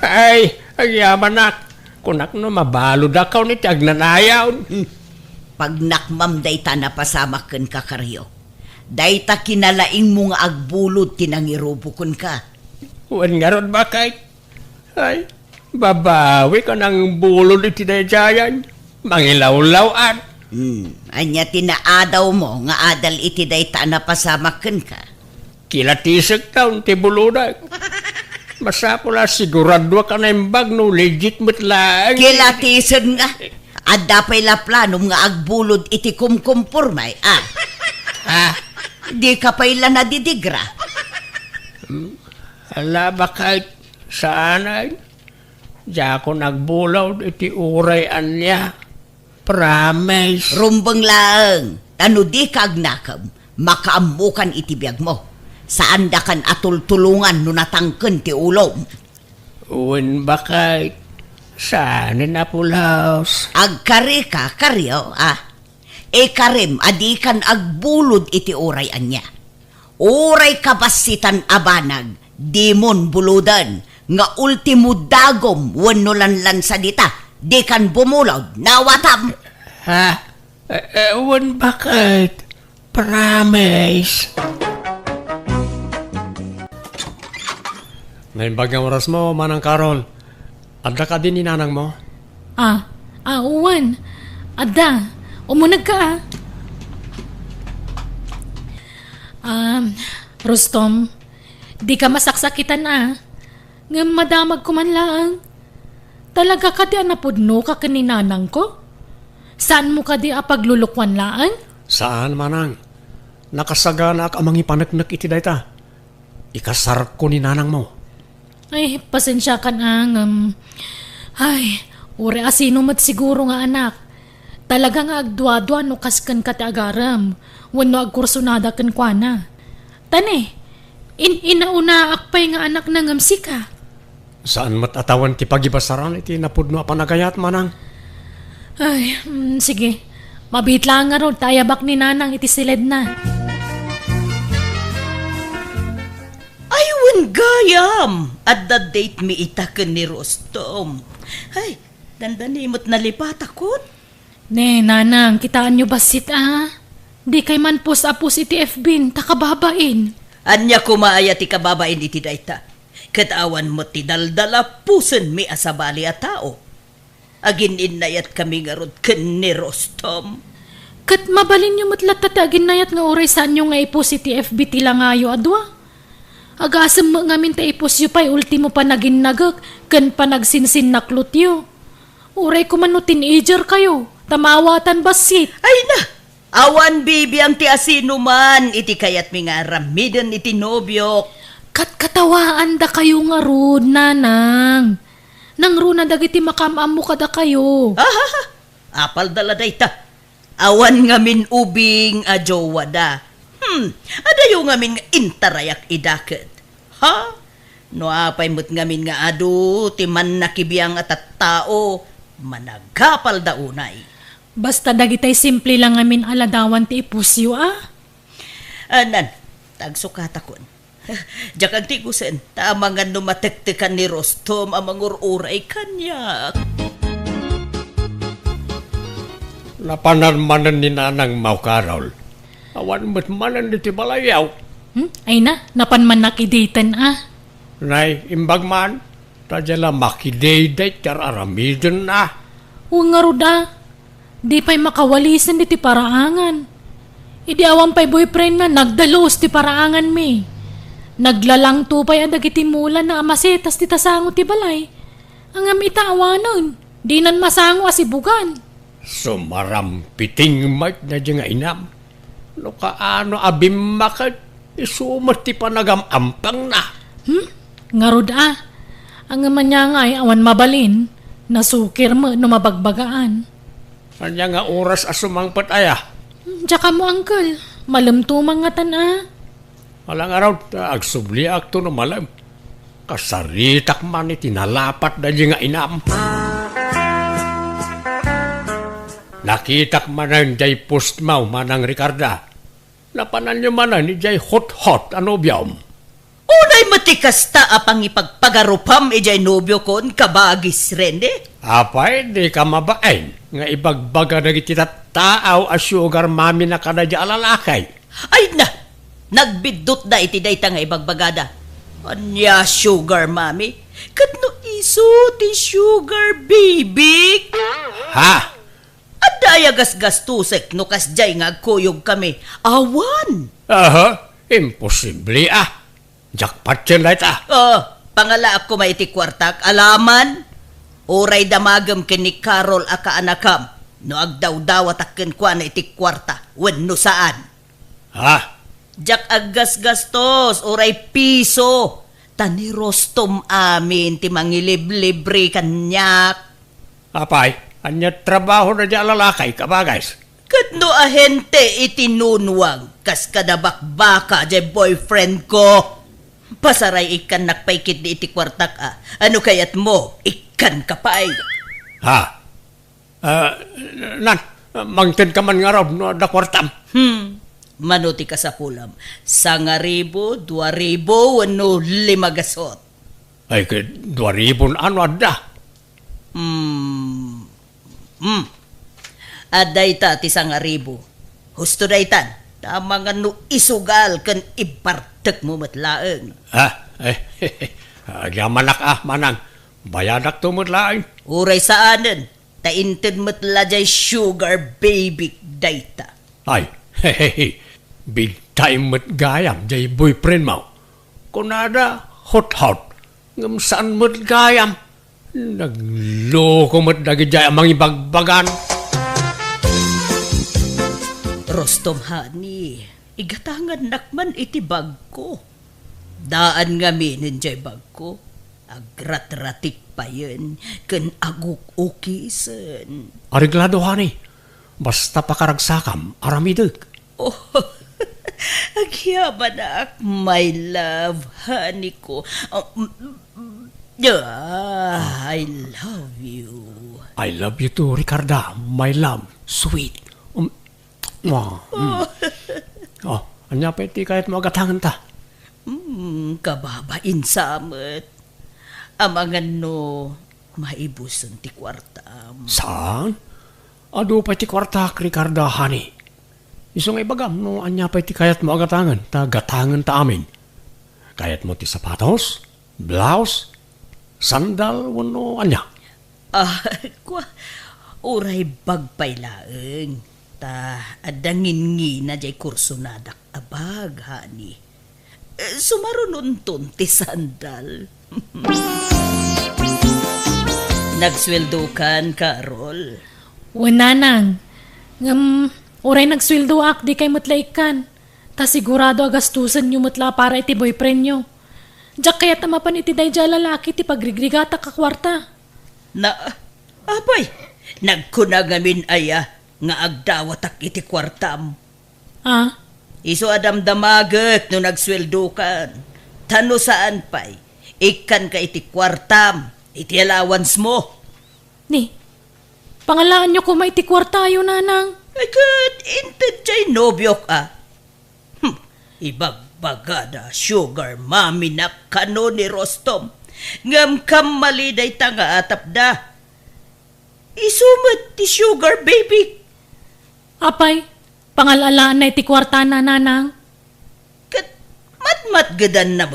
Ay, agyaman nak. Kunak no mabalod akaw ni ti agnanayaw. Pag nakmam day ta napasamakan ka, Karyo. Day ta kinalaing mo nga agbulod tinangirubukon ka. Wan nga ron bakay? Ay, babawi ka ng bulod iti dayayan. Mangilawlawan. Anya tinaadaw mo nga adal iti day ta napasamakan ka. Kilatisag taon ti buludag. Masapula siguradwa ka na imbag no legit lang. Kilatisan nga. Adda pa'y laplanom nga agbulod iti kumkumpurmay, Di ka pa'y lanadidigra. Ala bakit saan ay? Diya ako nagbulaw iti uray anya. Promise. Rumbang lang. Tano di ka agnakam, makaamukan iti biyag mo. Saan da kan atultulungan no natangken ti ulom. Uwan bakit saan na pulaos? Agkari ka, Karyo, karim, adi kan agbulod iti uray anya. Uray kabasitan abanag, dimon buludan, nga ultimo dagom, wano lanlan sa dita, di kan bumulod, nawatam. Uwan bakit? Promise. Ngayon bagang oras mo, Manang Karol. Adda ka din ni nanang mo? Uwan. Ada, umunag ka. Rostom, Di ka masaksakitan Nga madamag ko man lang. Talaga ka di napudno ka kaninanang ko? Saan mo ka di paglulukwan laan? Saan manang? Nakasagana ka amang ipanagnak iti dayta. Ikasar ko ni nanang mo. Ay, pasensya ka ay, uri asino mat siguro nga anak. Talaga nga agdwa-dwa no kaskan ka ti agaram. Wano agkursunada kan kwa na. Tane, inauna akpay nga anak na ngamsi ka. Saan matatawan ti pagibasaran iti napudno a panagayat manang? Ay, sige. Mabit lang nga ron, tayabak ni nanang iti silid na. Aywan gayam! At the date mi itaken ni Rostom. Ay, dandanimot na lipat akon. Ne, nanang, kitaan nyo basit Di kay man pus-apus iti FB, takababain. Anya kumaaya ti kababain iti dayta. Katawan mo ti daldala pusen mi asabali a tao. Agin inayat kami nga rod ken ni Rostom. Kat mabalin nyo matlat tatagin nayat nga oray saan nyo nga ipus iti FB tila ngayo adwa. Agasam mo nga min ta ipus yu pa'y ultimo pa naging nagak, kan pa nagsinsin naklot yu. Oray ko man no teenager kayo, tamawatan basit. Ay na! Awan bibi ang ti asino man, iti kayat mi nga ramiden iti nobyo. Kat katawaan da kayo nga rod, nanang. Nang runa dagiti makamam mo kada kayo. Ahaha! Apal dala dayta. Awan nga min ubing a jowa da. Adayo nga min nga intarayak idaket. Ha? No apay mo't nga min nga adu, ti man nakibiyang at tao, managkapal da unay. Basta dagitay simple lang amin aladawan ti ipusyo Anan, tagsukat akon. Diyak ang tigusen, tama nga numatektekan ni Rostom amang ururay kanya. Napanarmanan ni nanang mau karol. Awan mo't manan iti balayaw. Ay na, napan man nakidatan Nay, imbag man, tadyala makidayday tar aramidon na. Huwag nga ruda. Di pa'y makawalisan di ti paraangan. Idi awan pa'y boyfriend na nagdalos ti paraangan mi. Naglalang tupay ang dagiti mula na amasetas ti tasango ti balay. Ang amita awanon, di nan masango asibugan. Sumarampiting mat na di nga inam. No kaano abim makat, isumat ti panagamampang na. Nga ruda. Ang amanya nga ay awan mabalin, nasukir mo no mabagbagaan. Kanya nga oras asumangpat aya. Tsaka mo, uncle. Malamtumang nga tan Alang araw, agsubli akto no malam. Kasaritak man iti nalapat na di nga inam. Nakitak manan jay postmaw manang Ricarda. Napanan nyo manan ni jay hot-hot ano biyam. Unay matikas ta apang ipagpagarupam ijay nobyo kon kabagis rende. Apay, di ka mabain. Nga ibagbaga na iti taaw a sugar mami na kanadya alalakay. Ay na! Nagbidot na iti dayta nga ibagbagada. Anya sugar mami? Katno iso ti sugar baby? Ha? Adaya gasgastusek no kasjay nga agkuyog kami. Awan! Aha, imposible Jackpot yun lahat Pangala ako may iti kwartak. Alaman? Oray damagam kini Carol aka anakam. No agdaw-dawat akin kwa na iti kwarta. Wenno saan? Ha? Jak aggas-gastos, oray piso. Tani Rostom amin, ti mangilib-libre kanyak. Apay, anya trabaho na di alalakay kabagais. Katno ahente itinunwang, kas kadabak-baka jay boyfriend ko. Pasaray ikan nakpaikit di iti kwartak Ano kayat mo? Ikan kapay. Ha? Nan, mangtin ka man nga raw no da kwartam. Manuti ka sa pulam. 1,000, 2,000, wano 5 gasot. Ay, 2,000 ano ada? Aday ta ti 1,000. Husto day tan. Tama nga no isugal kan ipartek mo matlaeng. Ha? Yamanak manang. Bayadak tumutlaing. Uray saanen. Tainted matla jay sugar baby dayta. Ay, big time mat gayam jay boyfriend mo. kunada hot-hot. Ngam saan mo't gayam. Nagloko mo't dagijay ang mga ibagbagan. Rostom hani, igatangan nakman iti bag ko. Daan nga minin jay bag ko. Agrat-ratik pa yun, kan aguk-ukisan. Ariglado hani, basta pakaragsakam, aramideg. Oh, agyaman na my love, honey ko. I love you. I love you too, Ricarda, my love, sweet. Oh, anya pa iti kahit magatangan ta. Kababain samet. Amangan no, maibuson ti kwartam. Saan? Ado pa iti kwartak, Ricarda, honey. Isong ibagam no, anya pa iti kahit magatangan, ta gatangan ta amin. Kahit mo ti sapatos, blouse, sandal, wano anya. Kwa, uray bagpaylaeng. Ta, adangin na jay kurso nadak abag, hani. Sumarununton ti sandal. Nagsweldo kan, Carol. Wananang. Uray nagsweldo ak, di kay mutlaikan. Ta sigurado agastusan nyo mutla para iti boyfriend nyo. Diyak kaya tamapan iti dayja lalaki ti pagrigligata kakwarta. Apay, nagkunagamin aya nga agdawatak iti kwartam. Ah? Iso adam damaget no nagsweldo kan. Tano saan pay, ikan ka iti kwartam, iti allowance mo. Ni, pangalaan nyo kung may ti kwarta yun, nanang. Ay kat, inted jay nobyok Ibagbagada sugar mami na kano ni Rostom. Ngam kam maliday tanga atap da. Isumat ti sugar baby. Apay, pangalalaan na iti kwarta na, nanang. Kat matmat gadan na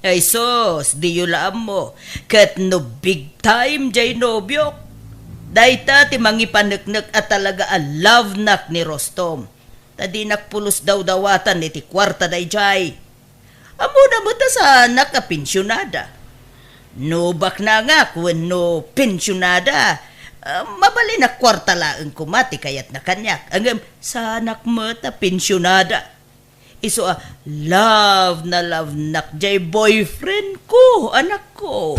Ay sos, di yulaan mo. Kat no big time jay nobyok. Dayta ti mangipaneknek at talaga a love nak ni Rostom. Tadi nakpulos daw dawatan iti kwarta day jay. Amo na mo ta sa nakapensyonada. No bak na nga kung no pensyonada. Mabali na kwarta laeng kumati kayat na kanyak. Angam sa anak mo ta pensyonada. Iso love nak jay boyfriend ko, anak ko.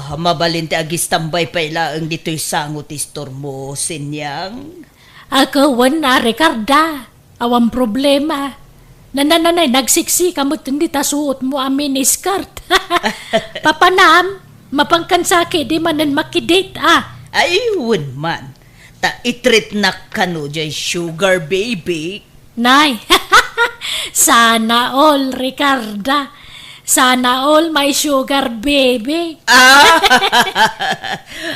Mabalin ti agis tambay pa ilaang dito'y sangot istor mo, sinyang. Ako, na, Ricarda. Awang problema. Nananay, nagsiksi kamot hindi tasuot mo amin iskart. Papanam, mapangkansaki di manan makidate Ayun man. Ta itrit nak kano jay sugar baby. Nay, sana all, Ricarda. Sana all my sugar baby.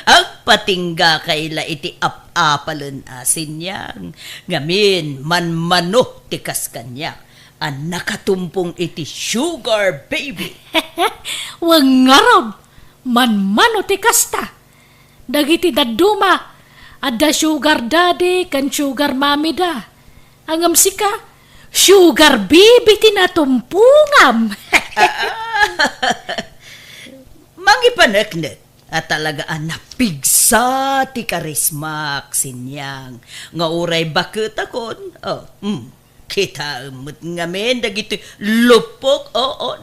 Ang patingga kaila iti apalon asin yang. Ngamin manmano tikas kanya. Ang nakatumpong iti sugar baby. Wang ngarab, manmano ti kasta. Dagiti daduma, adda sugar daddy kan sugar mami da. Angam sika, sugar baby tinatumpungam. Mangipaneknek at talaga napigsa ti karismak sinyang. Nga uray bakit akon. Kita umut ngamen dagiti lupok.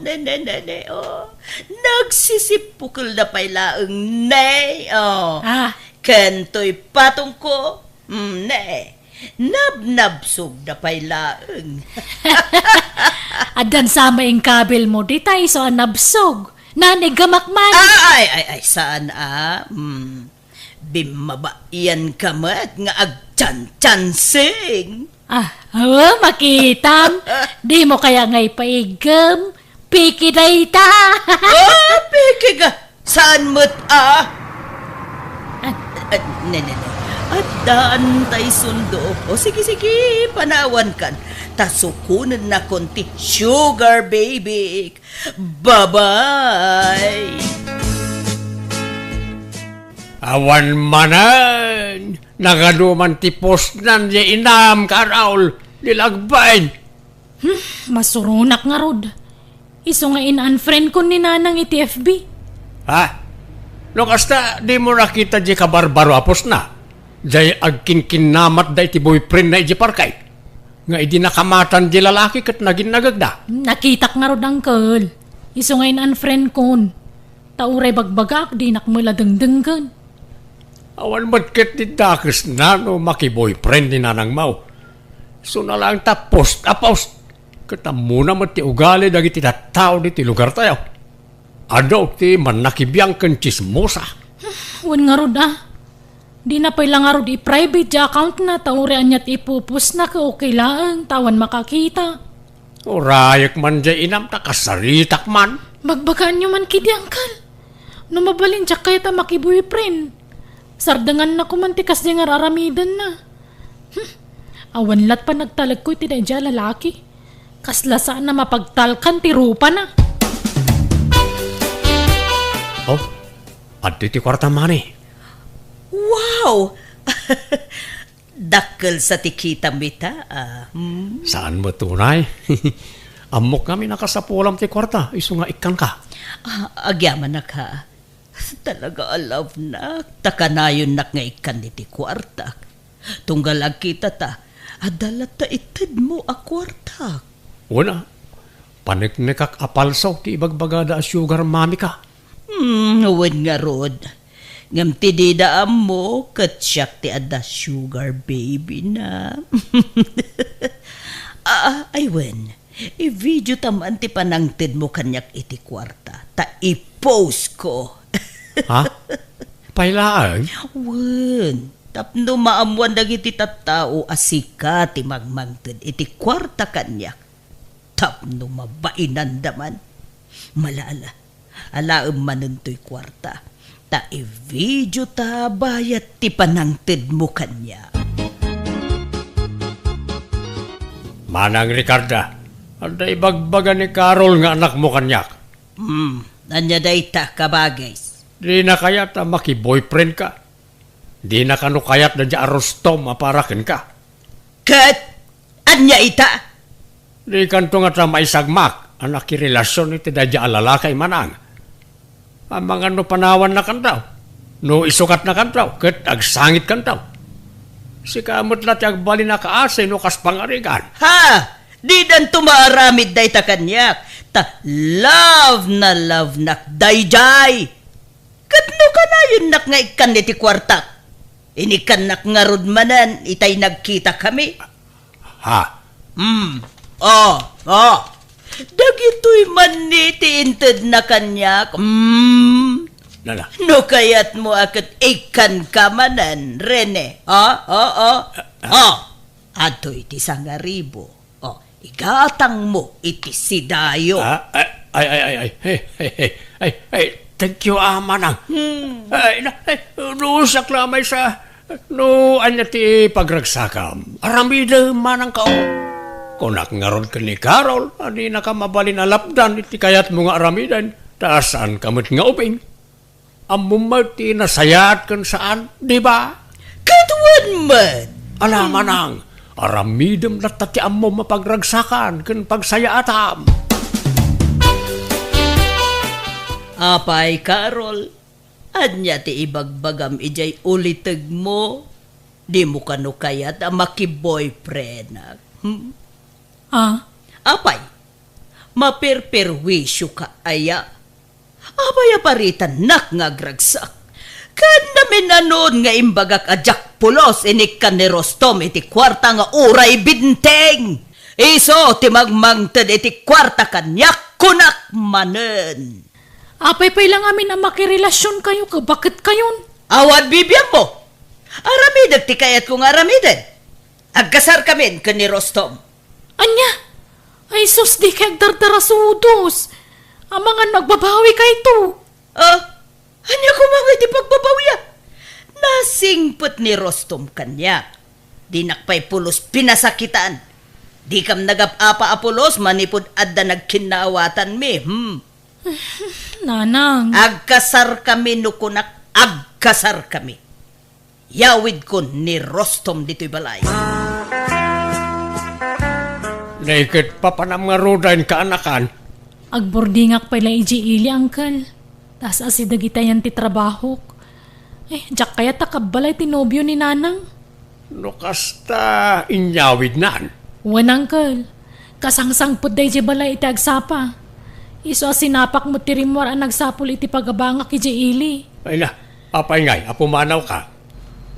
Ne. Nagsisipukul na pailaeng ne. Kento'y patong ko. Ne. Nabnabsog na pailaeng. Adan sama yung kabel mo, di tayo so nabsog. Nanigamakman. Ay, saan Bimabaian ka mat nga agchan-chansing. Makitam. Di mo kaya ngay paigam. Piki day ta. Piki ka. Saan mo't Ne. At daan tay sundo. Sige, panawan kan. Tasukunan na konti sugar baby. Bye-bye. Awan manan, nagaduman ti post nan di inam ka Raul, dilagbain. Masurunak nga rod. Iso nga in-unfriend ko ni nanang iti FB. Ha? No kasta di mo nakita di kabarbaro apos na. Jay agkin-kinamat da iti boyfriend na iti parkay. Nga idi nakamatan di lalaki kat naging nagagda. Nakitak nga rod, uncle. Iso nga in-unfriend kon. Tauray bagbagak, di nakmula dengdenggan. Awan matket di dakis na no maki-boyfriend ni Nanang Mau. So na lang ta post. Kata muna mo ti ugali dagiti tattao di ti lugar tayo. Adaw ti manakibiyang ken chismosa. Wan nga rod Di na pala nga rod i-private di account na taurean niya't ipupus na ka okay lang, tawan makakita. Orayak man jay inam ta kasaritak man. Bagbagaan nyo man kidi, uncle. Numabalin siya kaya ta makiboyfriend. Sardangan na kumantikas di nga raramidan na. Awan lat pa nagtalag ko iti dya lalaki. Kaslasaan na mapagtalkan ti rupa na. Oh, at ti kwarta mani. Wow! Dakkel sa tikita mita. Saan mo tunay? Amok kami nakasapulam ti kwarta. Iso nga ikan ka. Agyaman na ka. Talaga love na. Takanayon nak nga ikan ni ti kwarta. Tunggalag kita ta. Adalat ta itid mo a kwarta. Una, paniknikak apalsaw ti ibagbagada a sugar mami ka. Wen nga rod. Ngam ti didaan mo, katsyak ti ada sugar baby na. Ay wen, i-video taman ti panangtid mo kanyak iti kwarta. Ta i-post ko. Ha? Pailaan? Wen, tapno maamuan dagiti tattao asika ti magmangtid iti kwarta kanyak. Tapno mabainan daman. Malala, alaam manuntoy kwarta. Ta i-video ta bayat ti panangtid mo kanya. Manang Ricarda, anda ibagbaga ni Carol nga anak mo kanyak. Anya day ta kabagays. Di na kayat na maki-boyfriend ka. Di na kano kayat na dya arostom aparakin ka. Kat, anya ita? Di kanto nga ta maisagmak, anak relasyon iti da dya alalakay manang. Ang mga no panawan na kantaw. No isukat na kantaw, kat agsangit kantaw. Si kamot lat agbali na kaasay no kas pangarigan. Ha! Di dan tumaaramid day ta kanyak. Ta love nak day. Kat no ka na yun nak nga ikan iti kwarta. Inikan nak nga rudmanan, itay nagkita kami. Ha? Dagito'y maniti inted na kanyak. Nala. No kayat mo akit ikan kamanan, Rene. Ato iti sangaribo. Igatang mo iti sidayo. Thank you, manang. Nusak lamay sa, no, anya ti pagragsakam. Aramida manang kao. Kunak nga ron ka ni Carol, adi na ka mabalin alapdan, iti kayat mo nga aramidan, taasan kamot nga uping. Amumat ti nasayat kan saan, di ba? Katuan man! Ala manang, aramidam na tati amo mapagragsakan, kan pagsayatam. Apay, Carol, anya ti ibagbagam ijay ulitag mo. Di mo kano kayat ang maki-boyfriend. Apay, mapirpirwisyo ka aya. Apay aparitan nak nga gragsak. Kan namin anon nga imbagak ajak pulos inik ka ni Rostom iti kwarta nga uray binteng. Iso ti magmangted iti kwarta kanyak kunak manen. Apay pay lang amin ang makirelasyon kayo ka. Bakit kayon? Awad bibiyang mo. Aramidag ti kayat kong aramidan. Agkasar kamin ka ni Rostom. Anya? Ay sus, di kay agdardarasudos. Ang mga nagbabawi kay to. Anya ko mga di pagbabawiya. Nasingput ni Rostom kanya. Di nakpay pulos pinasakitaan. Di kam nagap-apa apulos manipod adda nagkinawatan mi. Nanang. Agkasar kami nukunak, agkasar kami. Yawid ko ni Rostom dito'y balay. Naikit pa panamarudain ka anakan. Agbordingak pala iji ili, Uncle. Tas asidagitayan ti trabaho. Jak kaya takabalay ti nobyo ni Nanang. No kasta inyawid nan. Wan, Uncle. Kasangsang po day di balay iti agsapa. Iso sinapak mo ti rimwar ang nagsapul iti pagabangak iji ili. Ay na, apay ngay, apumanaw ka.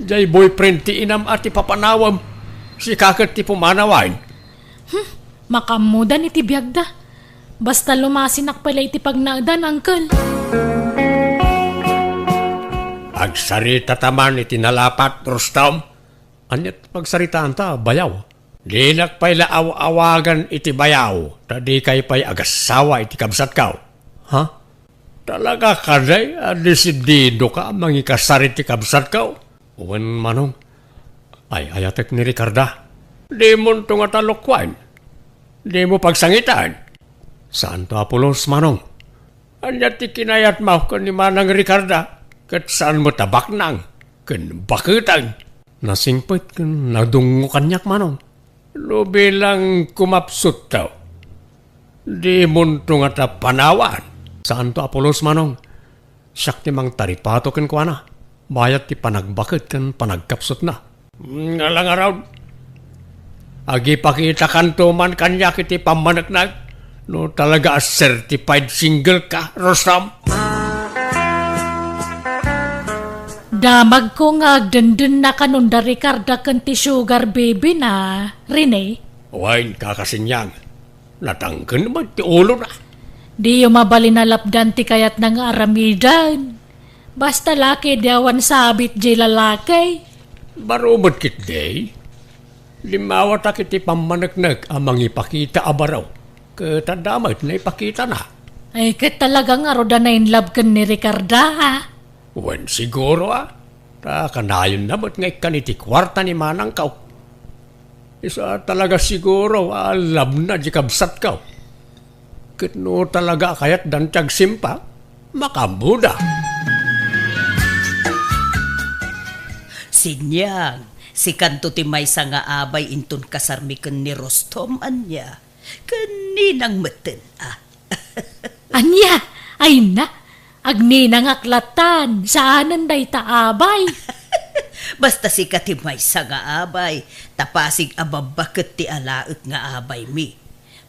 Jay boyfriend ti inam at ipapanawam. Si kakat ti pumanawain. Makamudan iti biyagda. Basta lumasinak pala iti pagnagdan, Uncle. Agsarita taman iti nalapat, Rustam. Anyat pagsaritaan ta, bayaw. Di nakpay laaw-awagan iti bayaw. Tadi kay pay agasawa iti kabsat kaw. Ha? Talaga ka day, desidido ka, mangikasarit iti kabsat kaw. Uwan manong. Ay, ayatek ni Ricarda. Di mo ito nga talokwain. Di mo pagsangitan. Saan to Apolos, manong? Anyat ti kinayat mo kan ni Manang Ricarda. Kat saan mo tabak nang? Kan bakitang. Nasingpit kan nadungo kanyak, manong. Lo bilang kumapsut daw. Di mo ito nga panawan. Saan to Apolos, manong? Siyak ti mang taripato kan kwa na. Bayat ti panagbakit kan panagkapsut na. Ngalang araw. Agi pakita kanto man kanya kiti pamanagnag. No talaga certified single ka, Rostam. Damag ko nga agdendun na kanunda Ricarda kan ti sugar baby na, Rene. Wain kakasinyang. Natangkan naman ti ulo na. Di yung mabalinalapdan ti kayat ng aramidan. Basta laki diawan sabit di lalaki. Barumot kit day. Limawa ta kiti pamanagnag amang ipakita abaraw. Katadamit na ipakita na. Ay, kat talagang aroda na in love kan ni Ricarda, ha? Wen siguro Ta kanayon na ba't ngay kaniti kwarta ni Manang kaw. Isa talaga siguro alam na di kabsat kaw. Kitno talaga kayat dan tiyag simpa. Makabuda. Sinyang, si kanto ti maysa nga abay intun kasarmiken ni Rostom anya. Kaninang meten Anya, ay na, agni nang aklatan, saanan day taabay. Basta si kati maysa nga abay, tapasig ababaket ti alaet nga abay mi.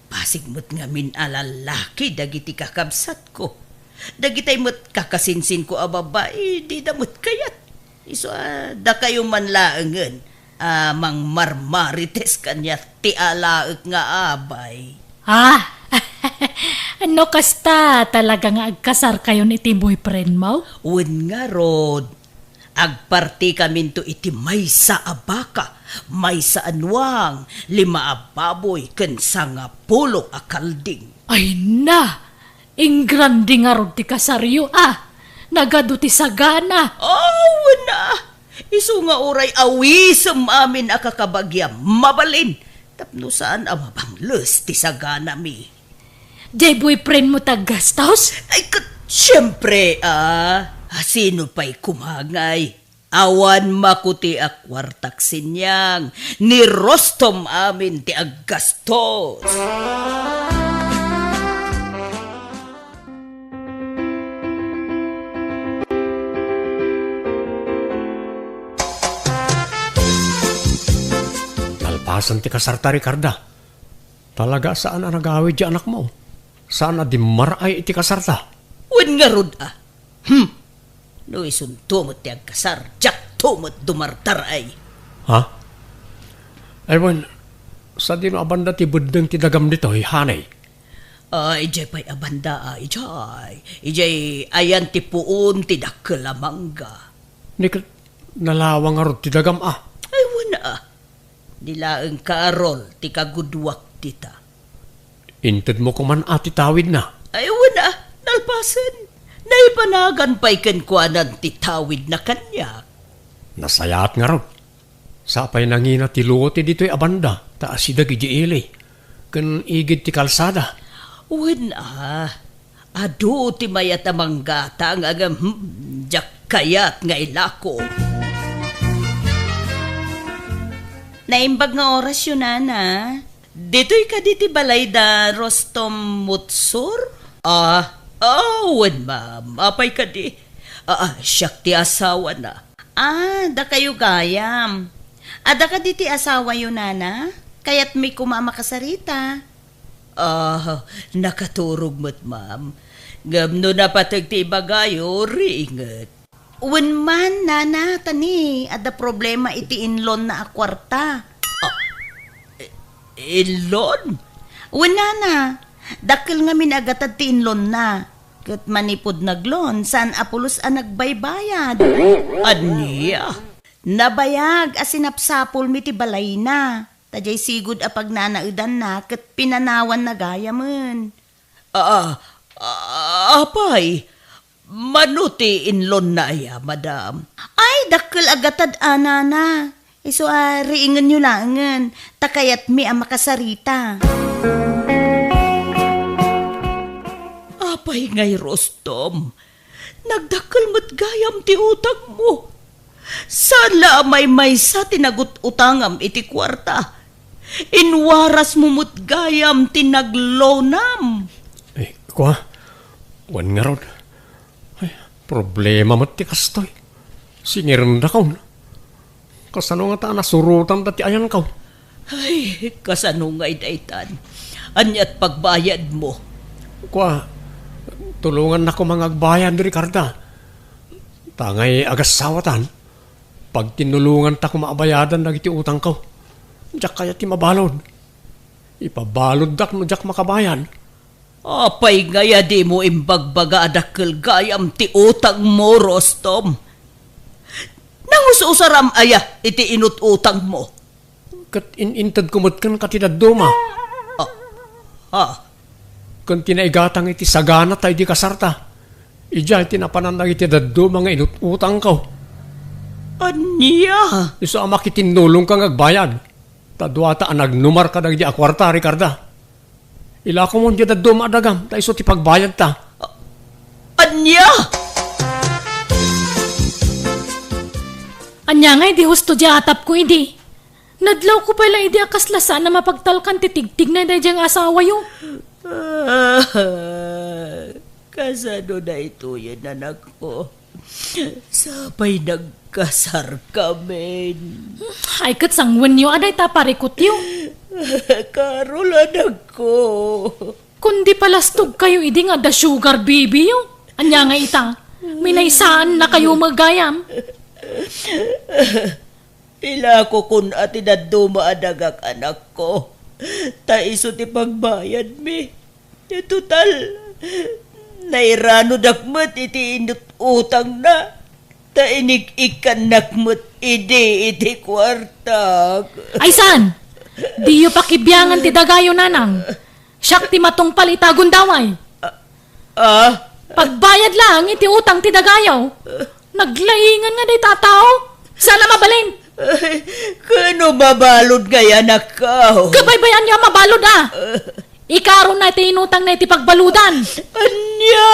Pasig mo't nga min alalaki dagiti kakabsat ko. Dagitay mo't kakasinsin ko ababay, di damot kayat. Iso da kayo man laengen, mang marmarites kanya ti alaet nga abay. Ano kasta talaga nga agkasar kayo ni iti boyfriend mo? Wen nga rod, agparti kamin to iti maysa abaka, maysa anwang, 5 ababoy, ken 10 akalding. Ay na, ingrandi nga rod ti kasaryo nagado ti sagana. Na! Isu nga oray awisem amin akakabagyam, mabalin. Tapno saan amabangles ti sagana mi. Jay boyfriend mo tag-gastos? Ay, siyempre, sino pa'y kumangay? Awan makuti akwartak sinyang, ni Rostom amin ti aggastos. Nalpasan ti kasarta, Ricarda. Talaga saan ang nag-awid di anak mo? Saan na di maray iti kasarta? Wen nga rod No isun tumot ti agkasar, jak tumot dumartar ay. Ha? Ewan, sa di no abanda ti budeng ti dagam dito, hanay. Ijay pa'y abanda ijay. Ijay ayan ti puon ti dakkelamangga. Nikit nalawang arot ti dagam Ay wana Dilaeng kaarol ti kagudwak dita. Inted mo kuman ati tawid na. Ay wala, nalpasan. Naipanagan pa'y kenkwanan ti tawid na kanya. Nasayat nga ron. Sapay nangina ti luoti dito'y abanda, taas si dagi ili. Kan igid ti kalsada. Wala, adu ti mayat amang gata nga jak kayat nga ilako. Naimbag nga oras yun, Nana. Dito'y ka diti balay da Rostom Mutsur? Wan ma'am. Apay ka di. Siyak ti asawa na. Da kayo gayam. Ada ka diti asawa yun, nana? Kaya't may kumama kasarita. Nakaturog mo't ma'am. Gamno na patag ti bagayo, ringet. Wan man, nana, tani. Ada problema iti inlon na akwarta. Inlon? Wala na. Dakil nga minagatad ti inlon na. Kat manipod naglon, saan apulos ang nagbaybayad? Aniya? Nabayag, asinapsapol mi ti balay na. Tajay sigud apag nanaudan na, kat pinanawan na gaya man. Apay, manuti inlon na ya, madam. Ay, dakil agatad anana. Iso riingan nyo langan, takayat mi ang makasarita. Apay ngay Rostom, nagdakal mo't gayam ti utang mo. Sala may sa tinagot utangam iti kwarta. Inwaras mo mo't gayam tinaglonam. Kwa, wan nga rod. Ay, problema mo't ti kastoy. Singirin na kaun. Kasano nga ta nasurutan dati ayan kaw. Ay, kasano nga'y daitan. Anyat pagbayad mo. Kwa, tulungan na ko mga agbayan, Ricarda. Tangay agasawatan. Pag tinulungan ta ko maabayadan na iti utang ko. Diyak kaya ti mabalod. Ipabalod dak no diyak makabayan. Apay gaya di mo imbagbaga adakil gayam ti utang mo, Rostom. Nangususaram aya iti inututang mo. Kat inintad kumot kan katidad duma. Kan tinaigatang iti sagana tayo di kasarta. Ija tinapanan na iti daddo mga inututang ko. Anya? Iso ang makitinulong kang agbayad. Tadwata ang nagnumar ka na di akwarta, Ricarda. Ila ko mo di daddo maadagam. Ta iso ti pagbayad ta. Anya? Anya nga, di husto di atap ko, idi. Nadlaw ko pala, idi akaslasan na mapagtalkan titigtig na dayang asawa yung. Kasano na ito yan, anak ko? Sabay nagkasar kami. Ay, kat sangwan yung aday taparikot yung. Karol, anak ko. Kundi palastog kayo, idi nga da sugar baby yung. Anya nga ita, minaysaan na kayo magayam. Ila ko kun ati na dumaadagak anak ko. Taiso ti pagbayad mi. Total, nairano dakmat iti inut utang na. Tainig ikan nakmat iti kwarta. Ay san? Di yu pakibiyangan ti dagayo nanang. Siyak ti matong palitagon daway. Pagbayad lang iti utang ti dagayaw. Naglaingan nga di tataw. Sala mabalin. Ay, kano mabalod kaya nakaw? Kabaybayan niya mabalod ah. Ikaroon na iti inutang na iti pagbaludan. Anya!